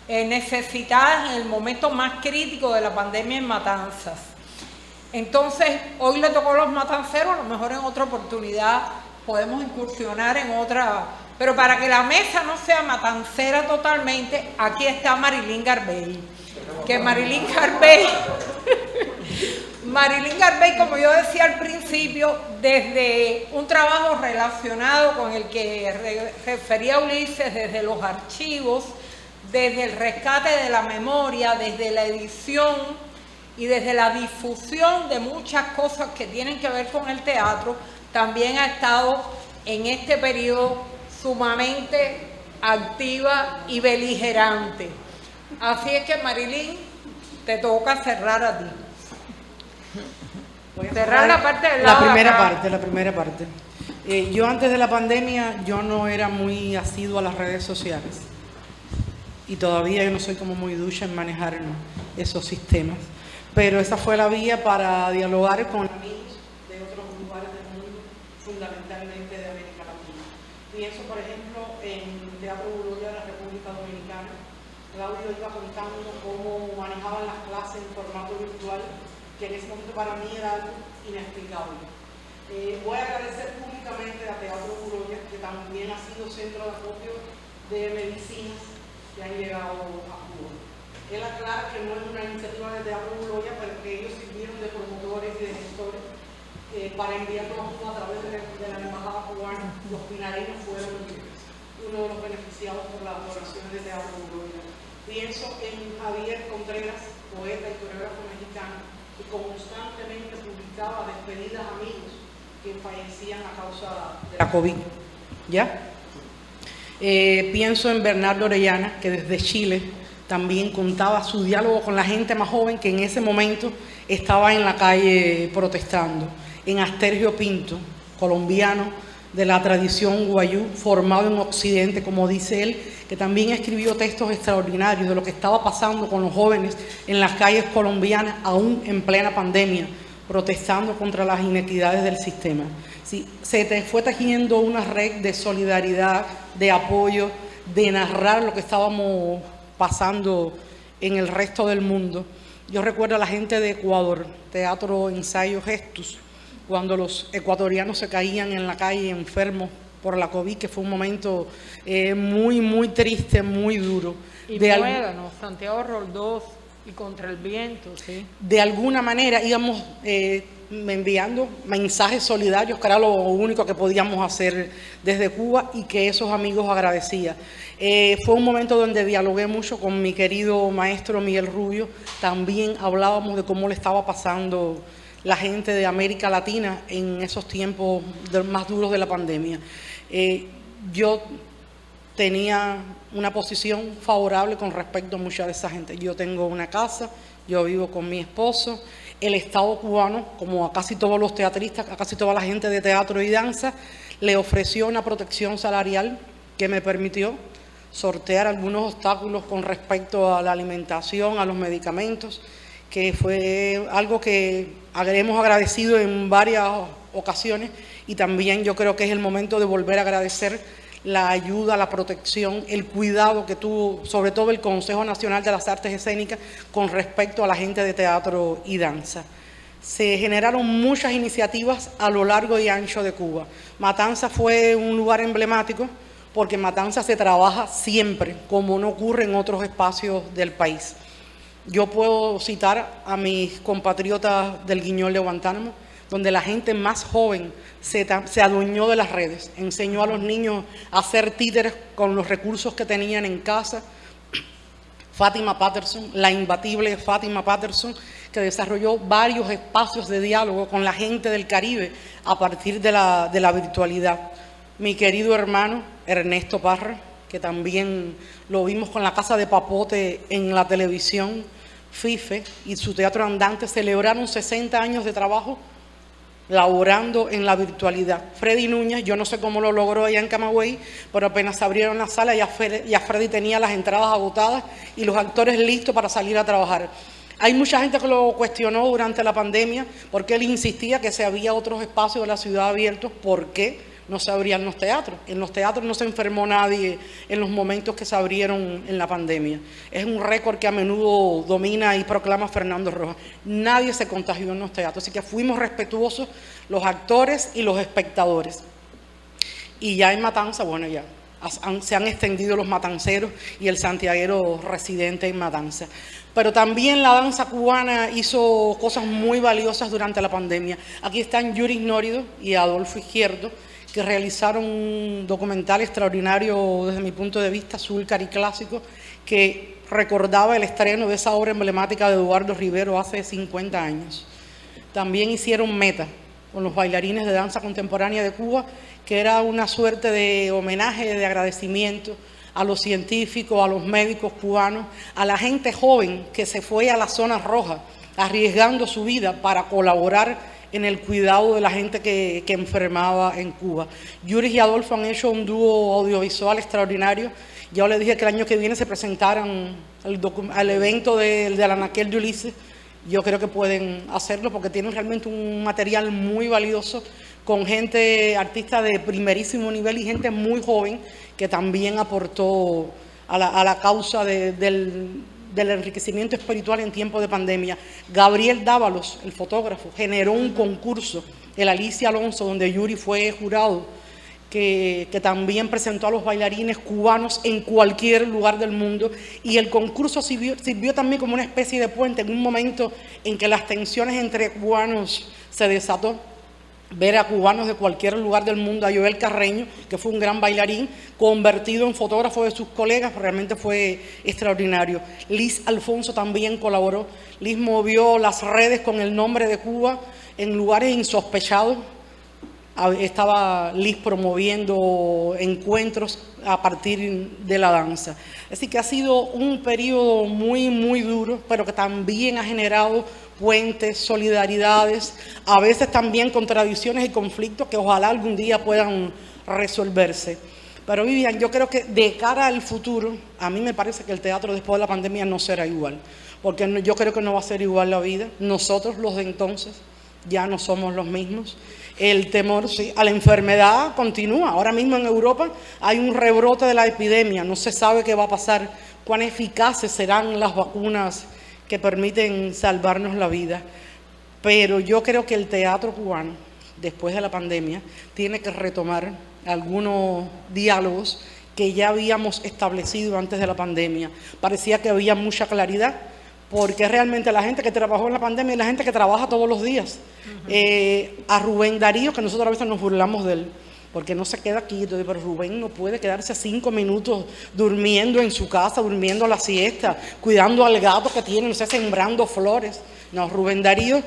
necesitadas en el momento más crítico de la pandemia en Matanzas. Entonces, hoy le tocó a los matanceros, a lo mejor en otra oportunidad podemos incursionar en otra Pero para que la mesa no sea matancera totalmente, aquí está Marilyn Garbey. Que Marilyn Garbey, como yo decía al principio, desde un trabajo relacionado con el que refería Ulises, desde los archivos, desde el rescate de la memoria, desde la edición y desde la difusión de muchas cosas que tienen que ver con el teatro, también ha estado en este periodo sumamente activa y beligerante. Así es que, Marilyn, te toca cerrar a ti. Cerrar la parte del lado la primera parte. Yo antes de la pandemia, yo no era muy asiduo a las redes sociales. Y todavía yo no soy como muy ducha en manejar esos sistemas. Pero esa fue la vía para dialogar con amigos de otros lugares del mundo, fundamentalmente de América Latina. Pienso, por ejemplo, en Teatro Gloria de la República Dominicana. Claudio iba contando cómo manejaban las clases en formato virtual, que en ese momento para mí era algo inexplicable. Voy a agradecer públicamente a Teatro Gloria, que también ha sido centro de acopio de medicinas que han llegado a Cuba. Él aclara que no es una iniciativa de Teatro Gloria, pero que ellos sirvieron de promotores y de gestores para enviarnos a Cuba a través de la embajada cubana. Los pinareños fueron uno de los beneficiados por las donaciones de Teatro Gloria. Pienso en Javier Contreras, poeta y coreógrafo mexicano, que constantemente publicaba despedidas a amigos que fallecían a causa de la COVID. ¿Ya? Pienso en Bernardo Orellana, que desde Chile también contaba su diálogo con la gente más joven que en ese momento estaba en la calle protestando. En Astergio Pinto, colombiano de la tradición guayú, formado en Occidente, como dice él, que también escribió textos extraordinarios de lo que estaba pasando con los jóvenes en las calles colombianas, aún en plena pandemia, protestando contra las inequidades del sistema. Sí, se te fue tejiendo una red de solidaridad, de apoyo, de narrar lo que estábamos pasando en el resto del mundo. Yo recuerdo a la gente de Ecuador, Teatro Ensayo Gestus, cuando los ecuatorianos se caían en la calle enfermos por la COVID, que fue un momento muy, muy triste, muy duro. Y Muéganos, Santiago Roldós y Contra el Viento, sí. De alguna manera íbamos enviando mensajes solidarios, que era lo único que podíamos hacer desde Cuba y que esos amigos agradecía. Fue un momento donde dialogué mucho con mi querido maestro Miguel Rubio. También hablábamos de cómo le estaba pasando la gente de América Latina en esos tiempos más duros de la pandemia. Yo tenía una posición favorable con respecto a mucha de esa gente. Yo tengo una casa, yo vivo con mi esposo. El Estado cubano, como a casi todos los teatristas, a casi toda la gente de teatro y danza, le ofreció una protección salarial que me permitió sortear algunos obstáculos con respecto a la alimentación, a los medicamentos, que fue algo que hemos agradecido en varias ocasiones, y también yo creo que es el momento de volver a agradecer la ayuda, la protección, el cuidado que tuvo, sobre todo el Consejo Nacional de las Artes Escénicas, con respecto a la gente de teatro y danza. Se generaron muchas iniciativas a lo largo y ancho de Cuba. Matanzas fue un lugar emblemático, porque en Matanzas se trabaja siempre, como no ocurre en otros espacios del país. Yo puedo citar a mis compatriotas del Guiñol de Guantánamo, donde la gente más joven se adueñó de las redes, enseñó a los niños a hacer títeres con los recursos que tenían en casa. Fátima Patterson, la imbatible Fátima Patterson, que desarrolló varios espacios de diálogo con la gente del Caribe a partir de la virtualidad. Mi querido hermano Ernesto Parra, que también lo vimos con la Casa de Papote en la televisión, FIFE y su Teatro Andante, celebraron 60 años de trabajo laborando en la virtualidad. Freddy Núñez, yo no sé cómo lo logró allá en Camagüey, pero apenas abrieron la sala ya Freddy tenía las entradas agotadas y los actores listos para salir a trabajar. Hay mucha gente que lo cuestionó durante la pandemia, porque él insistía que si había otros espacios de la ciudad abiertos, ¿por qué no se abrían los teatros? En los teatros no se enfermó nadie en los momentos que se abrieron en la pandemia. Es un récord que a menudo domina y proclama Fernando Rojas. Nadie se contagió en los teatros, así que fuimos respetuosos los actores y los espectadores. Y ya en Matanza, bueno, ya se han extendido los matanceros y el santiaguero residente en Matanza. Pero también la danza cubana hizo cosas muy valiosas durante la pandemia. Aquí están Yuris Nórido y Adolfo Izquierdo, que realizaron un documental extraordinario desde mi punto de vista, Azul Cariclásico, que recordaba el estreno de esa obra emblemática de Eduardo Rivero hace 50 años. También hicieron Meta con los bailarines de danza contemporánea de Cuba, que era una suerte de homenaje, de agradecimiento a los científicos, a los médicos cubanos, a la gente joven que se fue a la zona roja, arriesgando su vida para colaborar en el cuidado de la gente que enfermaba en Cuba. Yuris y Adolfo han hecho un dúo audiovisual extraordinario. Yo les dije que el año que viene se presentaran al evento del Anaquel de Ulises. Yo creo que pueden hacerlo porque tienen realmente un material muy valioso con gente, artistas de primerísimo nivel y gente muy joven que también aportó a la causa del enriquecimiento espiritual en tiempos de pandemia. Gabriel Dávalos, el fotógrafo, generó un concurso, el Alicia Alonso, donde Yuri fue jurado, que también presentó a los bailarines cubanos en cualquier lugar del mundo, y el concurso sirvió también como una especie de puente en un momento en que las tensiones entre cubanos se desató. Ver a cubanos de cualquier lugar del mundo, a Joel Carreño, que fue un gran bailarín, convertido en fotógrafo de sus colegas, realmente fue extraordinario. Liz Alfonso también colaboró. Liz movió las redes con el nombre de Cuba en lugares insospechados. Estaba Liz promoviendo encuentros a partir de la danza. Así que ha sido un periodo muy, muy duro, pero que también ha generado puentes, solidaridades, a veces también contradicciones y conflictos que ojalá algún día puedan resolverse. Pero Vivian, yo creo que de cara al futuro, a mí me parece que el teatro después de la pandemia no será igual, porque yo creo que no va a ser igual la vida. Nosotros, los de entonces, ya no somos los mismos. El temor a la enfermedad continúa. Ahora mismo en Europa hay un rebrote de la epidemia, no se sabe qué va a pasar, cuán eficaces serán las vacunas que permiten salvarnos la vida. Pero yo creo que el teatro cubano, después de la pandemia, tiene que retomar algunos diálogos que ya habíamos establecido antes de la pandemia. Parecía que había mucha claridad, porque realmente la gente que trabajó en la pandemia es la gente que trabaja todos los días. A Rubén Darío, que nosotros a veces nos burlamos de él, porque no se queda quieto, pero Rubén no puede quedarse 5 minutos durmiendo en su casa, durmiendo la siesta, cuidando al gato que tiene, no sé, sembrando flores. No, Rubén Darío,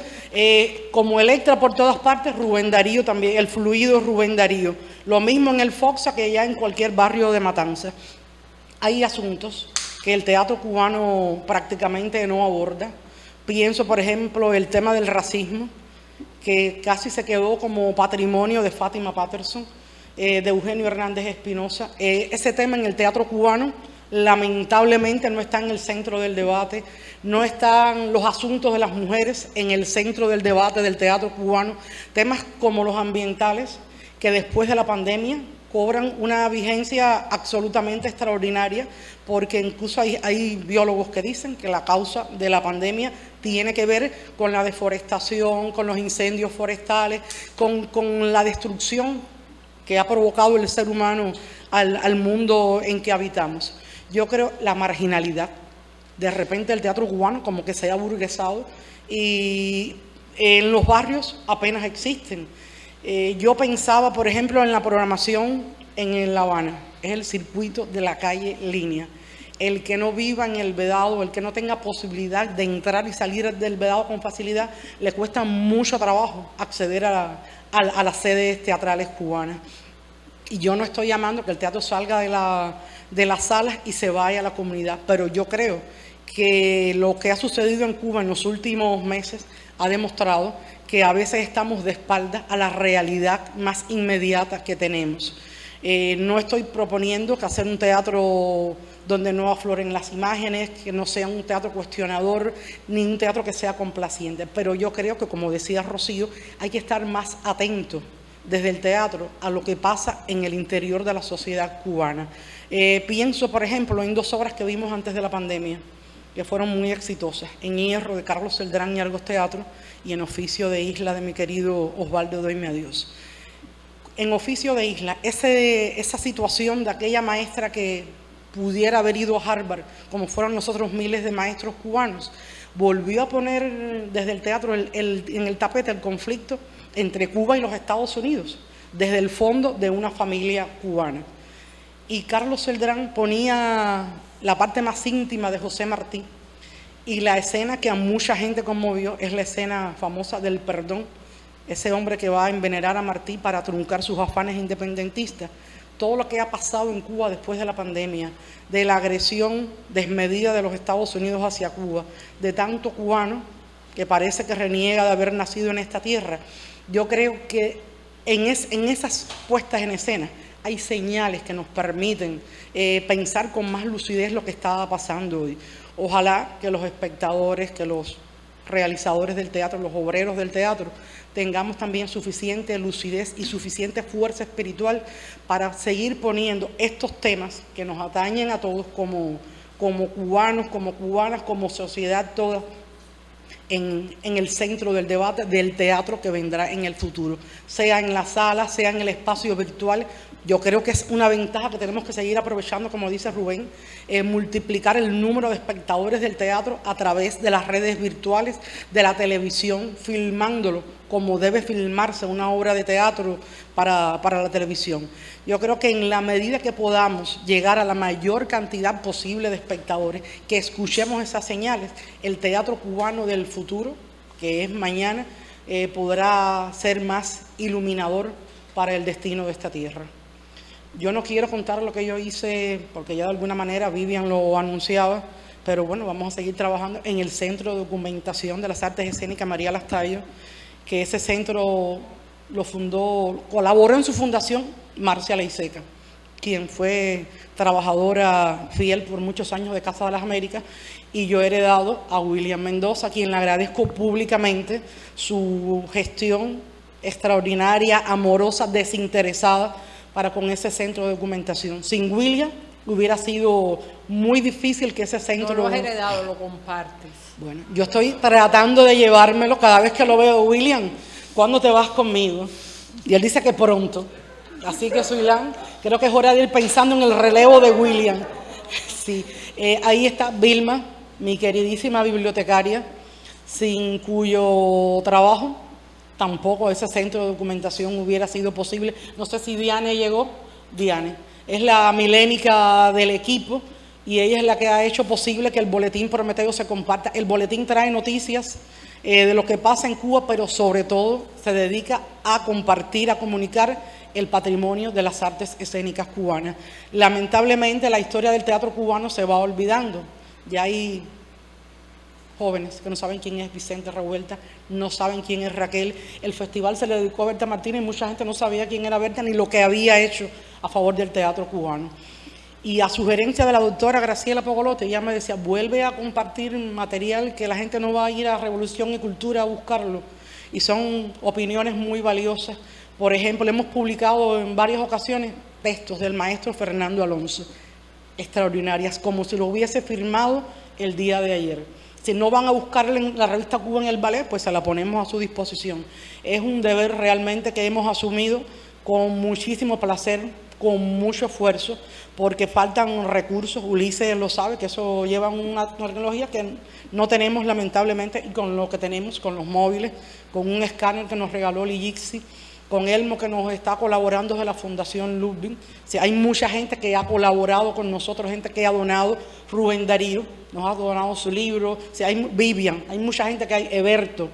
como Electra por todas partes, Rubén Darío también, el fluido Rubén Darío. Lo mismo en el Foxa que ya en cualquier barrio de Matanza. Hay asuntos que el teatro cubano prácticamente no aborda. Pienso, por ejemplo, el tema del racismo, que casi se quedó como patrimonio de Fátima Patterson, de Eugenio Hernández Espinosa. Ese tema en el teatro cubano lamentablemente no está en el centro del debate, no están los asuntos de las mujeres en el centro del debate del teatro cubano. Temas como los ambientales, que después de la pandemia cobran una vigencia absolutamente extraordinaria, porque incluso hay biólogos que dicen que la causa de la pandemia tiene que ver con la deforestación, con los incendios forestales, con la destrucción que ha provocado el ser humano al mundo en que habitamos. Yo creo la marginalidad. De repente el teatro cubano como que se ha burguesado y en los barrios apenas existen. Yo pensaba, por ejemplo, en la programación en La Habana, es el circuito de la calle Línea. El que no viva en el Vedado, el que no tenga posibilidad de entrar y salir del Vedado con facilidad, le cuesta mucho trabajo acceder a las sedes teatrales cubanas. Y yo no estoy llamando que el teatro salga de las salas y se vaya a la comunidad, pero yo creo que lo que ha sucedido en Cuba en los últimos meses ha demostrado que a veces estamos de espaldas a la realidad más inmediata que tenemos. No estoy proponiendo que hacer un teatro donde no afloren las imágenes, que no sea un teatro cuestionador, ni un teatro que sea complaciente, pero yo creo que, como decía Rocío, hay que estar más atentos desde el teatro a lo que pasa en el interior de la sociedad cubana. Pienso, por ejemplo, en 2 obras que vimos antes de la pandemia, que fueron muy exitosas, en Hierro de Carlos Celdrán y Argos Teatro, y en Oficio de Isla de mi querido Osvaldo Doime a Dios. en Oficio de Isla, esa situación de aquella maestra que pudiera haber ido a Harvard, como fueron los otros miles de maestros cubanos, volvió a poner desde el teatro en el tapete el conflicto entre Cuba y los Estados Unidos, desde el fondo de una familia cubana. Y Carlos Celdrán ponía la parte más íntima de José Martí, y la escena que a mucha gente conmovió es la escena famosa del perdón, ese hombre que va a envenenar a Martí para truncar sus afanes independentistas. Todo lo que ha pasado en Cuba después de la pandemia, de la agresión desmedida de los Estados Unidos hacia Cuba, de tanto cubano que parece que reniega de haber nacido en esta tierra. Yo creo que en esas puestas en escena hay señales que nos permiten pensar con más lucidez lo que está pasando hoy. Ojalá que los espectadores, que los realizadores del teatro, los obreros del teatro, tengamos también suficiente lucidez y suficiente fuerza espiritual para seguir poniendo estos temas que nos atañen a todos como cubanos, como cubanas, como sociedad toda, en el centro del debate del teatro que vendrá en el futuro, sea en la sala, sea en el espacio virtual. Yo creo que es una ventaja que tenemos que seguir aprovechando, como dice Rubén, multiplicar el número de espectadores del teatro a través de las redes virtuales, de la televisión, filmándolo como debe filmarse una obra de teatro para la televisión. Yo creo que en la medida que podamos llegar a la mayor cantidad posible de espectadores, que escuchemos esas señales, el teatro cubano del futuro, que es mañana, podrá ser más iluminador para el destino de esta tierra. Yo no quiero contar lo que yo hice, porque ya de alguna manera Vivian lo anunciaba, pero bueno, vamos a seguir trabajando en el Centro de Documentación de las Artes Escénicas María Lastallo, que ese centro lo fundó, colaboró en su fundación Marcia Leiseca, quien fue trabajadora fiel por muchos años de Casa de las Américas, y yo he heredado a William Mendoza, a quien le agradezco públicamente su gestión extraordinaria, amorosa, desinteresada para con ese centro de documentación. Sin William hubiera sido muy difícil que ese centro... No lo has heredado, lo compartes. Bueno, yo estoy tratando de llevármelo cada vez que lo veo. William, ¿cuándo te vas conmigo? Y él dice que pronto. Así que, Suilán, creo que es hora de ir pensando en el relevo de William. Sí, ahí está Vilma, mi queridísima bibliotecaria, sin cuyo trabajo tampoco ese centro de documentación hubiera sido posible. No sé si Diane llegó. Diane es la milénica del equipo y ella es la que ha hecho posible que el boletín Prometeo se comparta. El boletín trae noticias de lo que pasa en Cuba, pero sobre todo se dedica a compartir, a comunicar el patrimonio de las artes escénicas cubanas. Lamentablemente la historia del teatro cubano se va olvidando. Ya hay jóvenes que no saben quién es Vicente Revuelta, no saben quién es Raquel. El festival se le dedicó a Berta Martínez y mucha gente no sabía quién era Berta ni lo que había hecho a favor del teatro cubano. Y a sugerencia de la doctora Graciela Pogolote, ella me decía, vuelve a compartir material que la gente no va a ir a Revolución y Cultura a buscarlo. Y son opiniones muy valiosas. Por ejemplo, hemos publicado en varias ocasiones textos del maestro Fernando Alonso, extraordinarias, como si lo hubiese firmado el día de ayer. Si no van a buscarla en la revista Cuba en el Ballet, pues se la ponemos a su disposición. Es un deber realmente que hemos asumido con muchísimo placer, con mucho esfuerzo, porque faltan recursos. Ulises lo sabe, que eso lleva una tecnología que no tenemos lamentablemente, y con lo que tenemos, con los móviles, con un escáner que nos regaló Ligixi, con Elmo que nos está colaborando de la Fundación Ludwig. O sea, hay mucha gente que ha colaborado con nosotros, gente que ha donado. Rubén Darío nos ha donado su libro. O sea, hay Vivian, hay mucha gente que hay, Eberto,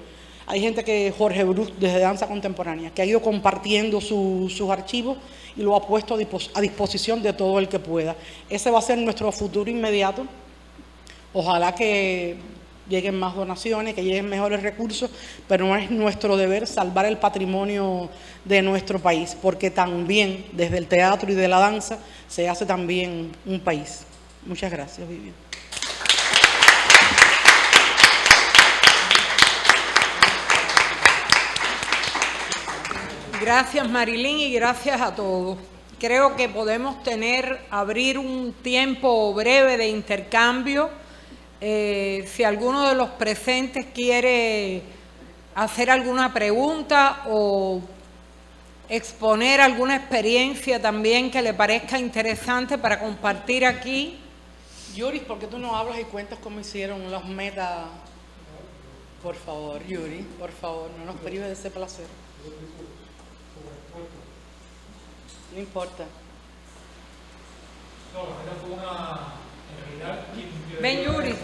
hay gente que Jorge Brus desde Danza Contemporánea, que ha ido compartiendo sus archivos y lo ha puesto a disposición de todo el que pueda. Ese va a ser nuestro futuro inmediato. Ojalá que lleguen más donaciones, que lleguen mejores recursos, pero no es nuestro deber salvar el patrimonio de nuestro país, porque también desde el teatro y de la danza se hace también un país. Muchas gracias, Vivian. Gracias, Marilyn, y gracias a todos. Creo que podemos abrir un tiempo breve de intercambio. Si alguno de los presentes quiere hacer alguna pregunta o exponer alguna experiencia también que le parezca interesante para compartir aquí. Yuri, ¿por qué tú no hablas y cuentas cómo hicieron las metas? Por favor, Yuri, por favor, no nos prives de ese placer. No importa. Ven, Yuri.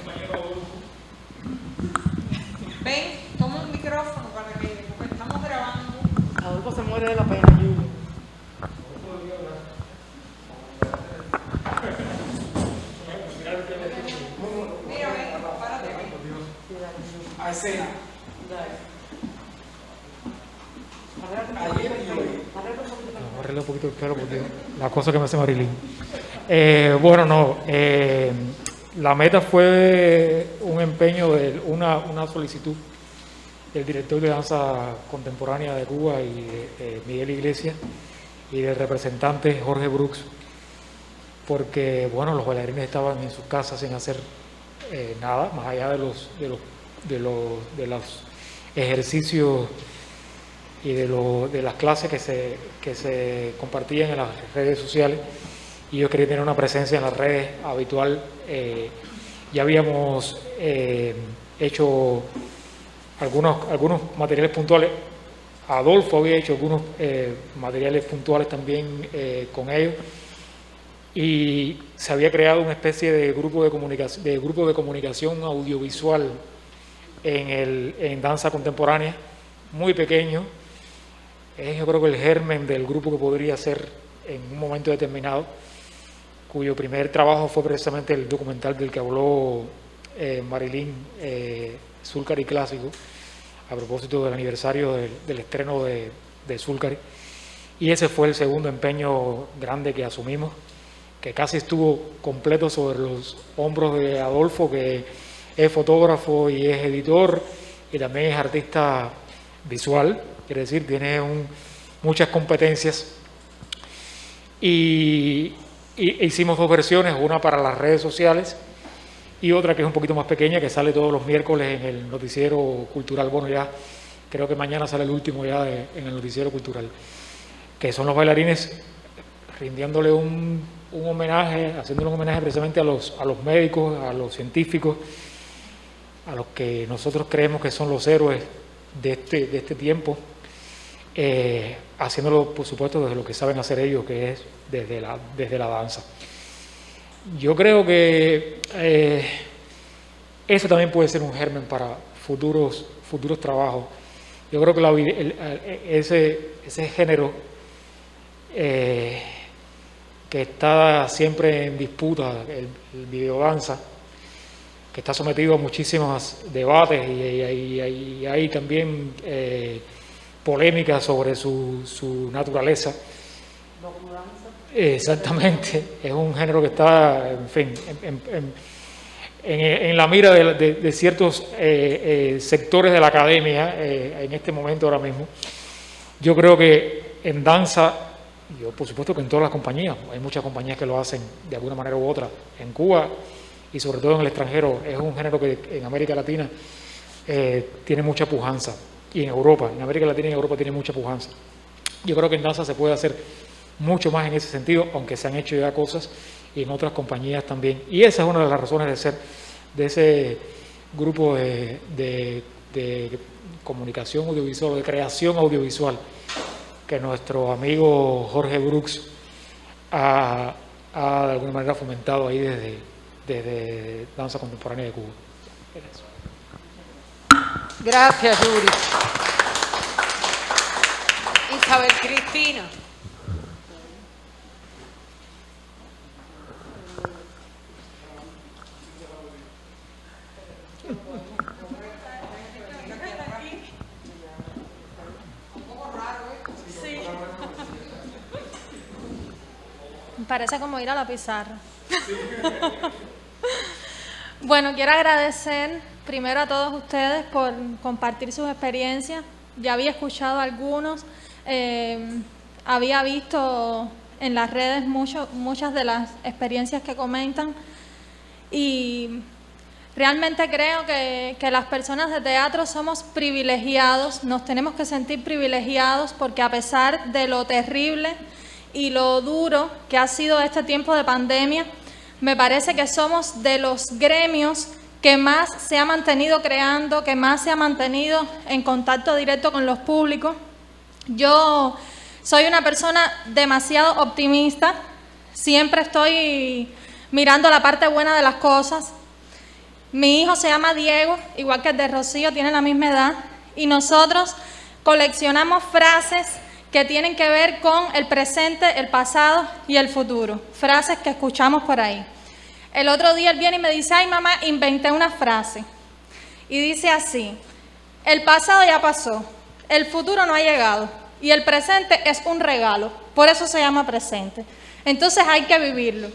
Ven, toma un micrófono para que, porque estamos grabando. Adolfo se muere de la pena, Yuri. Mira, ven, párate, ven. A escena. Arregla un poquito el pelo porque la cosa que me hace Marilyn. Bueno, no. La meta fue un empeño, una solicitud del director de danza contemporánea de Cuba y Miguel Iglesias y del representante Jorge Brooks, porque bueno, los bailarines estaban en sus casas sin hacer nada más allá de los ejercicios y de las clases que se compartían en las redes sociales, y yo quería tener una presencia en las redes habitual. Ya habíamos hecho algunos materiales puntuales. Adolfo había hecho algunos materiales puntuales también con ellos, y se había creado una especie de grupo de comunicación audiovisual en danza contemporánea, muy pequeño. Es, yo creo que el germen del grupo que podría ser en un momento determinado, cuyo primer trabajo fue precisamente el documental del que habló Marilyn, Zúlcari Clásico, a propósito del aniversario del estreno de Zúlcari. Y ese fue el segundo empeño grande que asumimos, que casi estuvo completo sobre los hombros de Adolfo, que es fotógrafo y es editor y también es artista visual, quiere decir, tiene muchas competencias. Y hicimos dos versiones, una para las redes sociales y otra que es un poquito más pequeña, que sale todos los miércoles en el noticiero cultural. Bueno, ya creo que mañana sale el último ya en el noticiero cultural, que son los bailarines rindiéndole un homenaje, haciéndole un homenaje precisamente a los médicos, a los científicos, a los que nosotros creemos que son los héroes de este tiempo, haciéndolo por supuesto desde lo que saben hacer ellos, que es desde la danza. Yo creo que eso también puede ser un germen para futuros trabajos. Yo creo que ese género que está siempre en disputa, el videodanza, que está sometido a muchísimos debates y hay también polémicas sobre su naturaleza. Exactamente, es un género que está, en fin, en la mira de ciertos sectores de la academia en este momento ahora mismo. Yo creo que en danza, yo por supuesto que en todas las compañías, hay muchas compañías que lo hacen de alguna manera u otra, en Cuba y sobre todo en el extranjero, es un género que en América Latina tiene mucha pujanza, y en Europa, en América Latina y en Europa tiene mucha pujanza. Yo creo que en danza se puede hacer mucho más en ese sentido, aunque se han hecho ya cosas y en otras compañías también. Y esa es una de las razones de ser de ese grupo de comunicación audiovisual, de creación audiovisual, que nuestro amigo Jorge Brooks ha de alguna manera fomentado ahí desde Danza Contemporánea de Cuba. Gracias, Yuri. Isabel Cristina. Parece como ir a la pizarra. Bueno, quiero agradecer primero a todos ustedes por compartir sus experiencias. Ya había escuchado algunos, había visto en las redes muchas de las experiencias que comentan, y Realmente creo que las personas de teatro somos privilegiados, nos tenemos que sentir privilegiados porque a pesar de lo terrible y lo duro que ha sido este tiempo de pandemia, me parece que somos de los gremios que más se ha mantenido creando, que más se ha mantenido en contacto directo con los públicos. Yo soy una persona demasiado optimista, siempre estoy mirando la parte buena de las cosas. Mi hijo se llama Diego, igual que el de Rocío, tiene la misma edad, y nosotros coleccionamos frases que tienen que ver con el presente, el pasado y el futuro, frases que escuchamos por ahí. El otro día él viene y me dice, ay mamá, inventé una frase, y dice así: el pasado ya pasó, el futuro no ha llegado, y el presente es un regalo, por eso se llama presente. Entonces hay que vivirlo.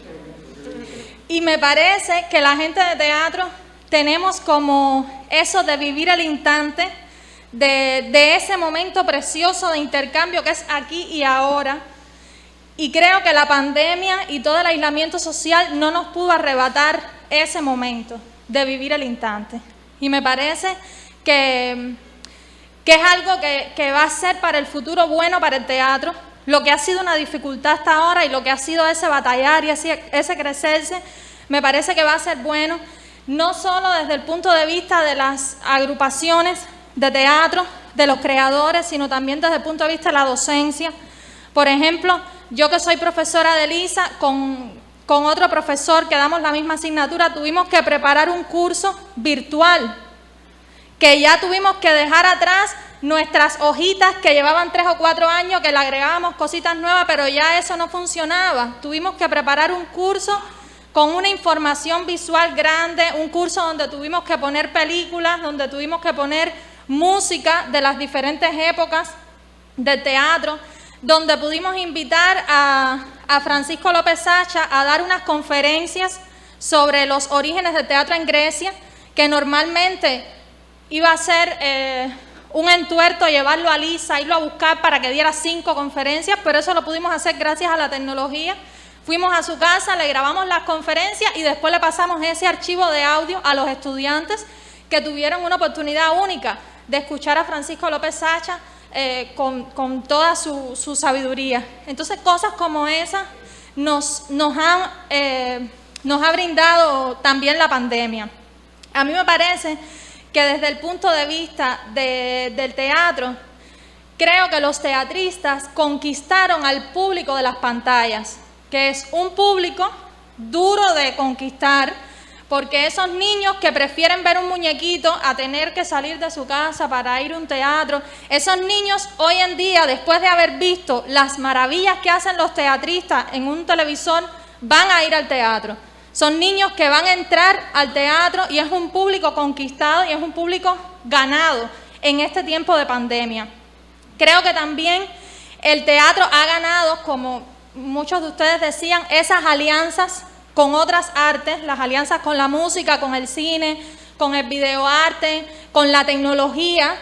Y me parece que la gente de teatro tenemos como eso de vivir el instante, de ese momento precioso de intercambio que es aquí y ahora. Y creo que la pandemia y todo el aislamiento social no nos pudo arrebatar ese momento de vivir el instante. Y me parece que es algo que va a ser para el futuro bueno para el teatro. Lo que ha sido una dificultad hasta ahora y lo que ha sido ese batallar y ese crecerse, me parece que va a ser bueno, no solo desde el punto de vista de las agrupaciones de teatro, de los creadores, sino también desde el punto de vista de la docencia. Por ejemplo, yo que soy profesora de LISA, con otro profesor que damos la misma asignatura, tuvimos que preparar un curso virtual, que ya tuvimos que dejar atrás nuestras hojitas que llevaban 3 o 4 años, que le agregábamos cositas nuevas, pero ya eso no funcionaba. Tuvimos que preparar un curso con una información visual grande, un curso donde tuvimos que poner películas, donde tuvimos que poner música de las diferentes épocas del teatro, donde pudimos invitar a Francisco López Sacha a dar unas conferencias sobre los orígenes del teatro en Grecia, que normalmente iba a ser un entuerto llevarlo a Lisa, irlo a buscar para que diera 5 conferencias, pero eso lo pudimos hacer gracias a la tecnología. Fuimos a su casa, le grabamos las conferencias y después le pasamos ese archivo de audio a los estudiantes que tuvieron una oportunidad única de escuchar a Francisco López Sacha con toda su sabiduría. Entonces, cosas como esas nos ha brindado también la pandemia. A mí me parece que desde el punto de vista del teatro, creo que los teatristas conquistaron al público de las pantallas, que es un público duro de conquistar, porque esos niños que prefieren ver un muñequito a tener que salir de su casa para ir a un teatro, esos niños hoy en día, después de haber visto las maravillas que hacen los teatristas en un televisor, van a ir al teatro. Son niños que van a entrar al teatro y es un público conquistado y es un público ganado en este tiempo de pandemia. Creo que también el teatro ha ganado, como muchos de ustedes decían, esas alianzas con otras artes, las alianzas con la música, con el cine, con el videoarte, con la tecnología,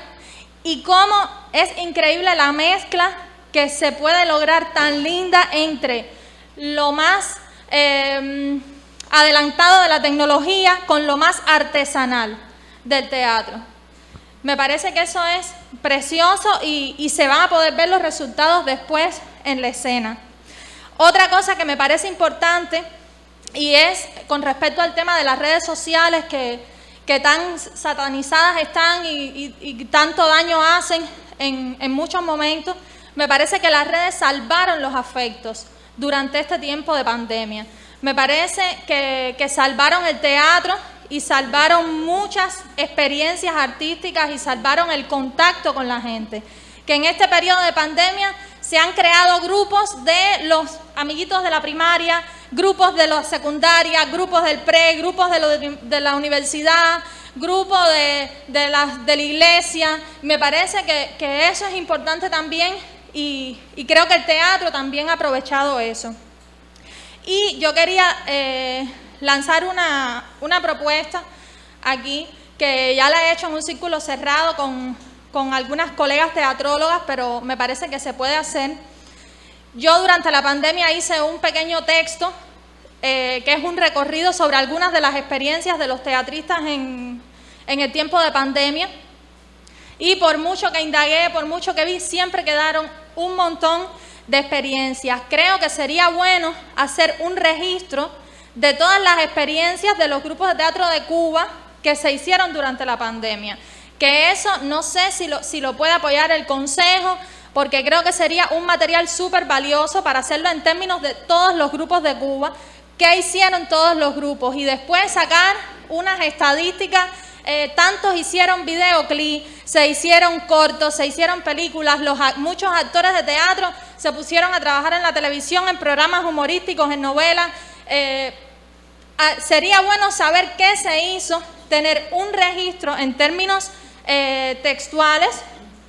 y cómo es increíble la mezcla que se puede lograr tan linda entre lo más adelantado de la tecnología con lo más artesanal del teatro. Me parece que eso es precioso y se van a poder ver los resultados después en la escena. Otra cosa que me parece importante y es con respecto al tema de las redes sociales que tan satanizadas están y tanto daño hacen en muchos momentos, me parece que las redes salvaron los afectos durante este tiempo de pandemia. Me parece que salvaron el teatro y salvaron muchas experiencias artísticas y salvaron el contacto con la gente. Que en este periodo de pandemia se han creado grupos de los amiguitos de la primaria, grupos de la secundaria, grupos del pre, grupos de la universidad, grupos de la iglesia. Me parece que eso es importante también y creo que el teatro también ha aprovechado eso. Y yo quería lanzar una propuesta aquí, que ya la he hecho en un círculo cerrado con algunas colegas teatrólogas, pero me parece que se puede hacer. Yo durante la pandemia hice un pequeño texto que es un recorrido sobre algunas de las experiencias de los teatristas en el tiempo de pandemia. Y por mucho que indagué, por mucho que vi, siempre quedaron un montón de experiencias. Creo que sería bueno hacer un registro de todas las experiencias de los grupos de teatro de Cuba que se hicieron durante la pandemia. Que eso no sé si lo puede apoyar el Consejo, porque creo que sería un material súper valioso para hacerlo en términos de todos los grupos de Cuba, qué hicieron todos los grupos, y después sacar unas estadísticas. Tantos hicieron videoclip, se hicieron cortos, se hicieron películas, muchos actores de teatro se pusieron a trabajar en la televisión, en programas humorísticos, en novelas. Sería bueno saber qué se hizo, tener un registro en términos textuales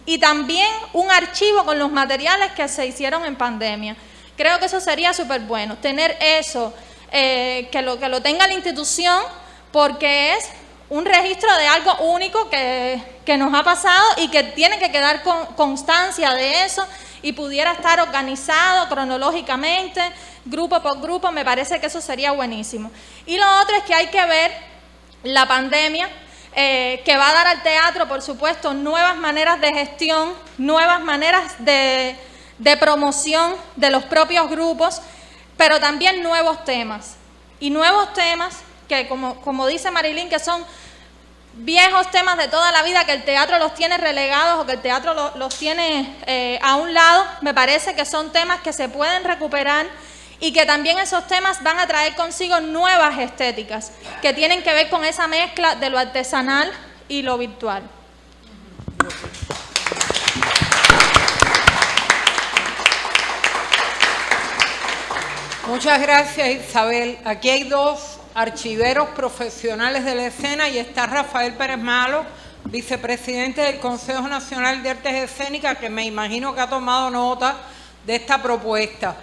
y también un archivo con los materiales que se hicieron en pandemia. Creo que eso sería súper bueno, tener eso, que lo tenga la institución, porque es un registro de algo único que nos ha pasado y que tiene que quedar con constancia de eso y pudiera estar organizado cronológicamente, grupo por grupo. Me parece que eso sería buenísimo. Y lo otro es que hay que ver la pandemia, que va a dar al teatro, por supuesto, nuevas maneras de gestión, nuevas maneras de promoción de los propios grupos, pero también nuevos temas. Y nuevos temas que, como dice Marilyn, que son viejos temas de toda la vida, que el teatro los tiene relegados o que el teatro los tiene a un lado. Me parece que son temas que se pueden recuperar y que también esos temas van a traer consigo nuevas estéticas que tienen que ver con esa mezcla de lo artesanal y lo virtual. Muchas gracias, Isabel. Aquí hay dos archiveros profesionales de la escena y está Rafael Pérez Malo, vicepresidente del Consejo Nacional de Artes Escénicas, que me imagino que ha tomado nota de esta propuesta.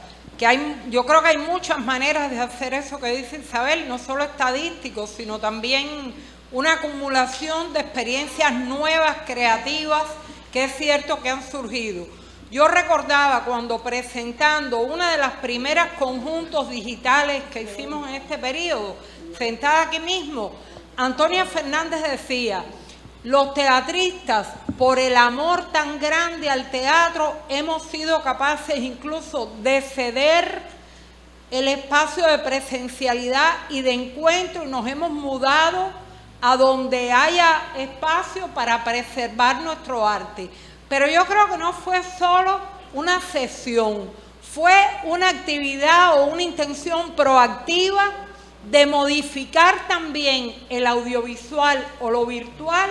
Yo creo que hay muchas maneras de hacer eso que dice Isabel, no solo estadístico, sino también una acumulación de experiencias nuevas, creativas, que es cierto que han surgido. Yo recordaba cuando presentando una de las primeras conjuntos digitales que hicimos en este periodo, sentada aquí mismo, Antonia Fernández decía: los teatristas, por el amor tan grande al teatro, hemos sido capaces incluso de ceder el espacio de presencialidad y de encuentro, y nos hemos mudado a donde haya espacio para preservar nuestro arte. Pero yo creo que no fue solo una sesión, fue una actividad o una intención proactiva de modificar también el audiovisual o lo virtual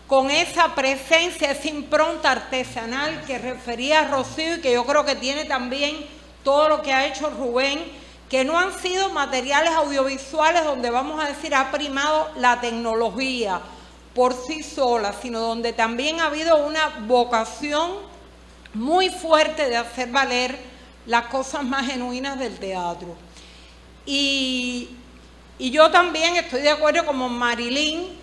con esa presencia, esa impronta artesanal que refería Rocío y que yo creo que tiene también todo lo que ha hecho Rubén, que no han sido materiales audiovisuales donde vamos a decir ha primado la tecnología por sí sola, sino donde también ha habido una vocación muy fuerte de hacer valer las cosas más genuinas del teatro. Y yo también estoy de acuerdo con Marilyn,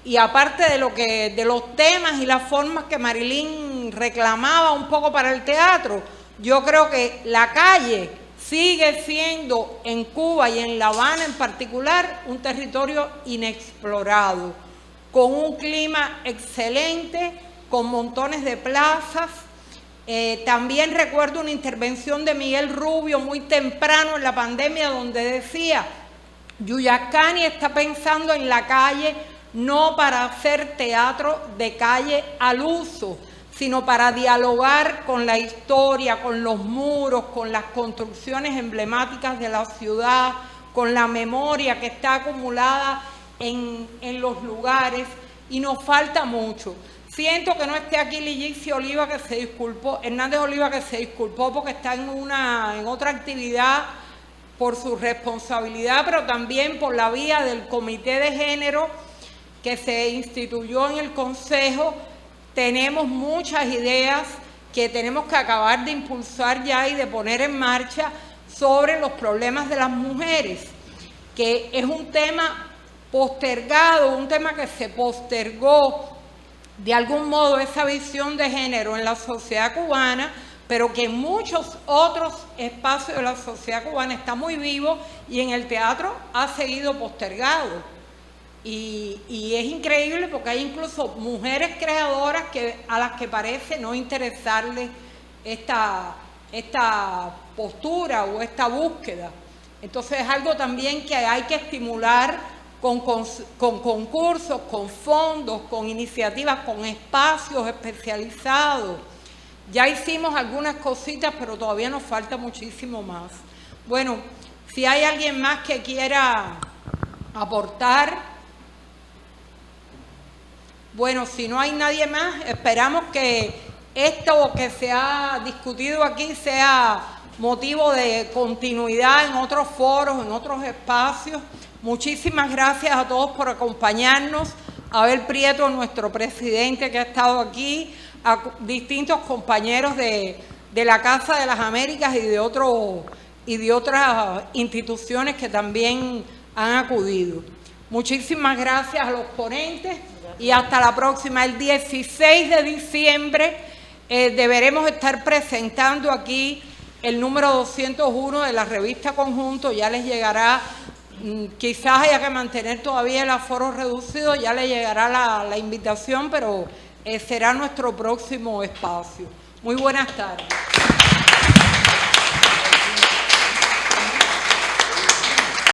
y aparte de los temas y las formas que Marilyn reclamaba un poco para el teatro, yo creo que la calle sigue siendo en Cuba y en La Habana en particular un territorio inexplorado, con un clima excelente, con montones de plazas. También recuerdo una intervención de Miguel Rubio muy temprano en la pandemia donde decía: Yuyacani está pensando en la calle no para hacer teatro de calle al uso, sino para dialogar con la historia, con los muros, con las construcciones emblemáticas de la ciudad, con la memoria que está acumulada en los lugares, y nos falta mucho. Siento que no esté aquí Ligicia Oliva, que se disculpó, Hernández Oliva, que se disculpó porque está en otra actividad por su responsabilidad, pero también por la vía del Comité de Género que se instituyó en el Consejo. Tenemos muchas ideas que tenemos que acabar de impulsar ya y de poner en marcha sobre los problemas de las mujeres, que es un tema postergado, un tema que se postergó de algún modo, esa visión de género en la sociedad cubana, pero que en muchos otros espacios de la sociedad cubana está muy vivo y en el teatro ha seguido postergado. Y es increíble porque hay incluso mujeres creadoras a las que parece no interesarles esta postura o esta búsqueda. Entonces es algo también que hay que estimular con concursos, con fondos, con iniciativas, con espacios especializados. Ya hicimos algunas cositas, pero todavía nos falta muchísimo más. Bueno, si hay alguien más que quiera aportar. Bueno, si no hay nadie más, esperamos que esto que se ha discutido aquí sea motivo de continuidad en otros foros, en otros espacios. Muchísimas gracias a todos por acompañarnos. A Abel Prieto, nuestro presidente que ha estado aquí, a distintos compañeros de la Casa de las Américas y de otras instituciones que también han acudido. Muchísimas gracias a los ponentes y hasta la próxima. El 16 de diciembre deberemos estar presentando aquí el número 201 de la revista Conjunto. Ya les llegará, quizás haya que mantener todavía el aforo reducido, ya les llegará la invitación, pero será nuestro próximo espacio. Muy buenas tardes.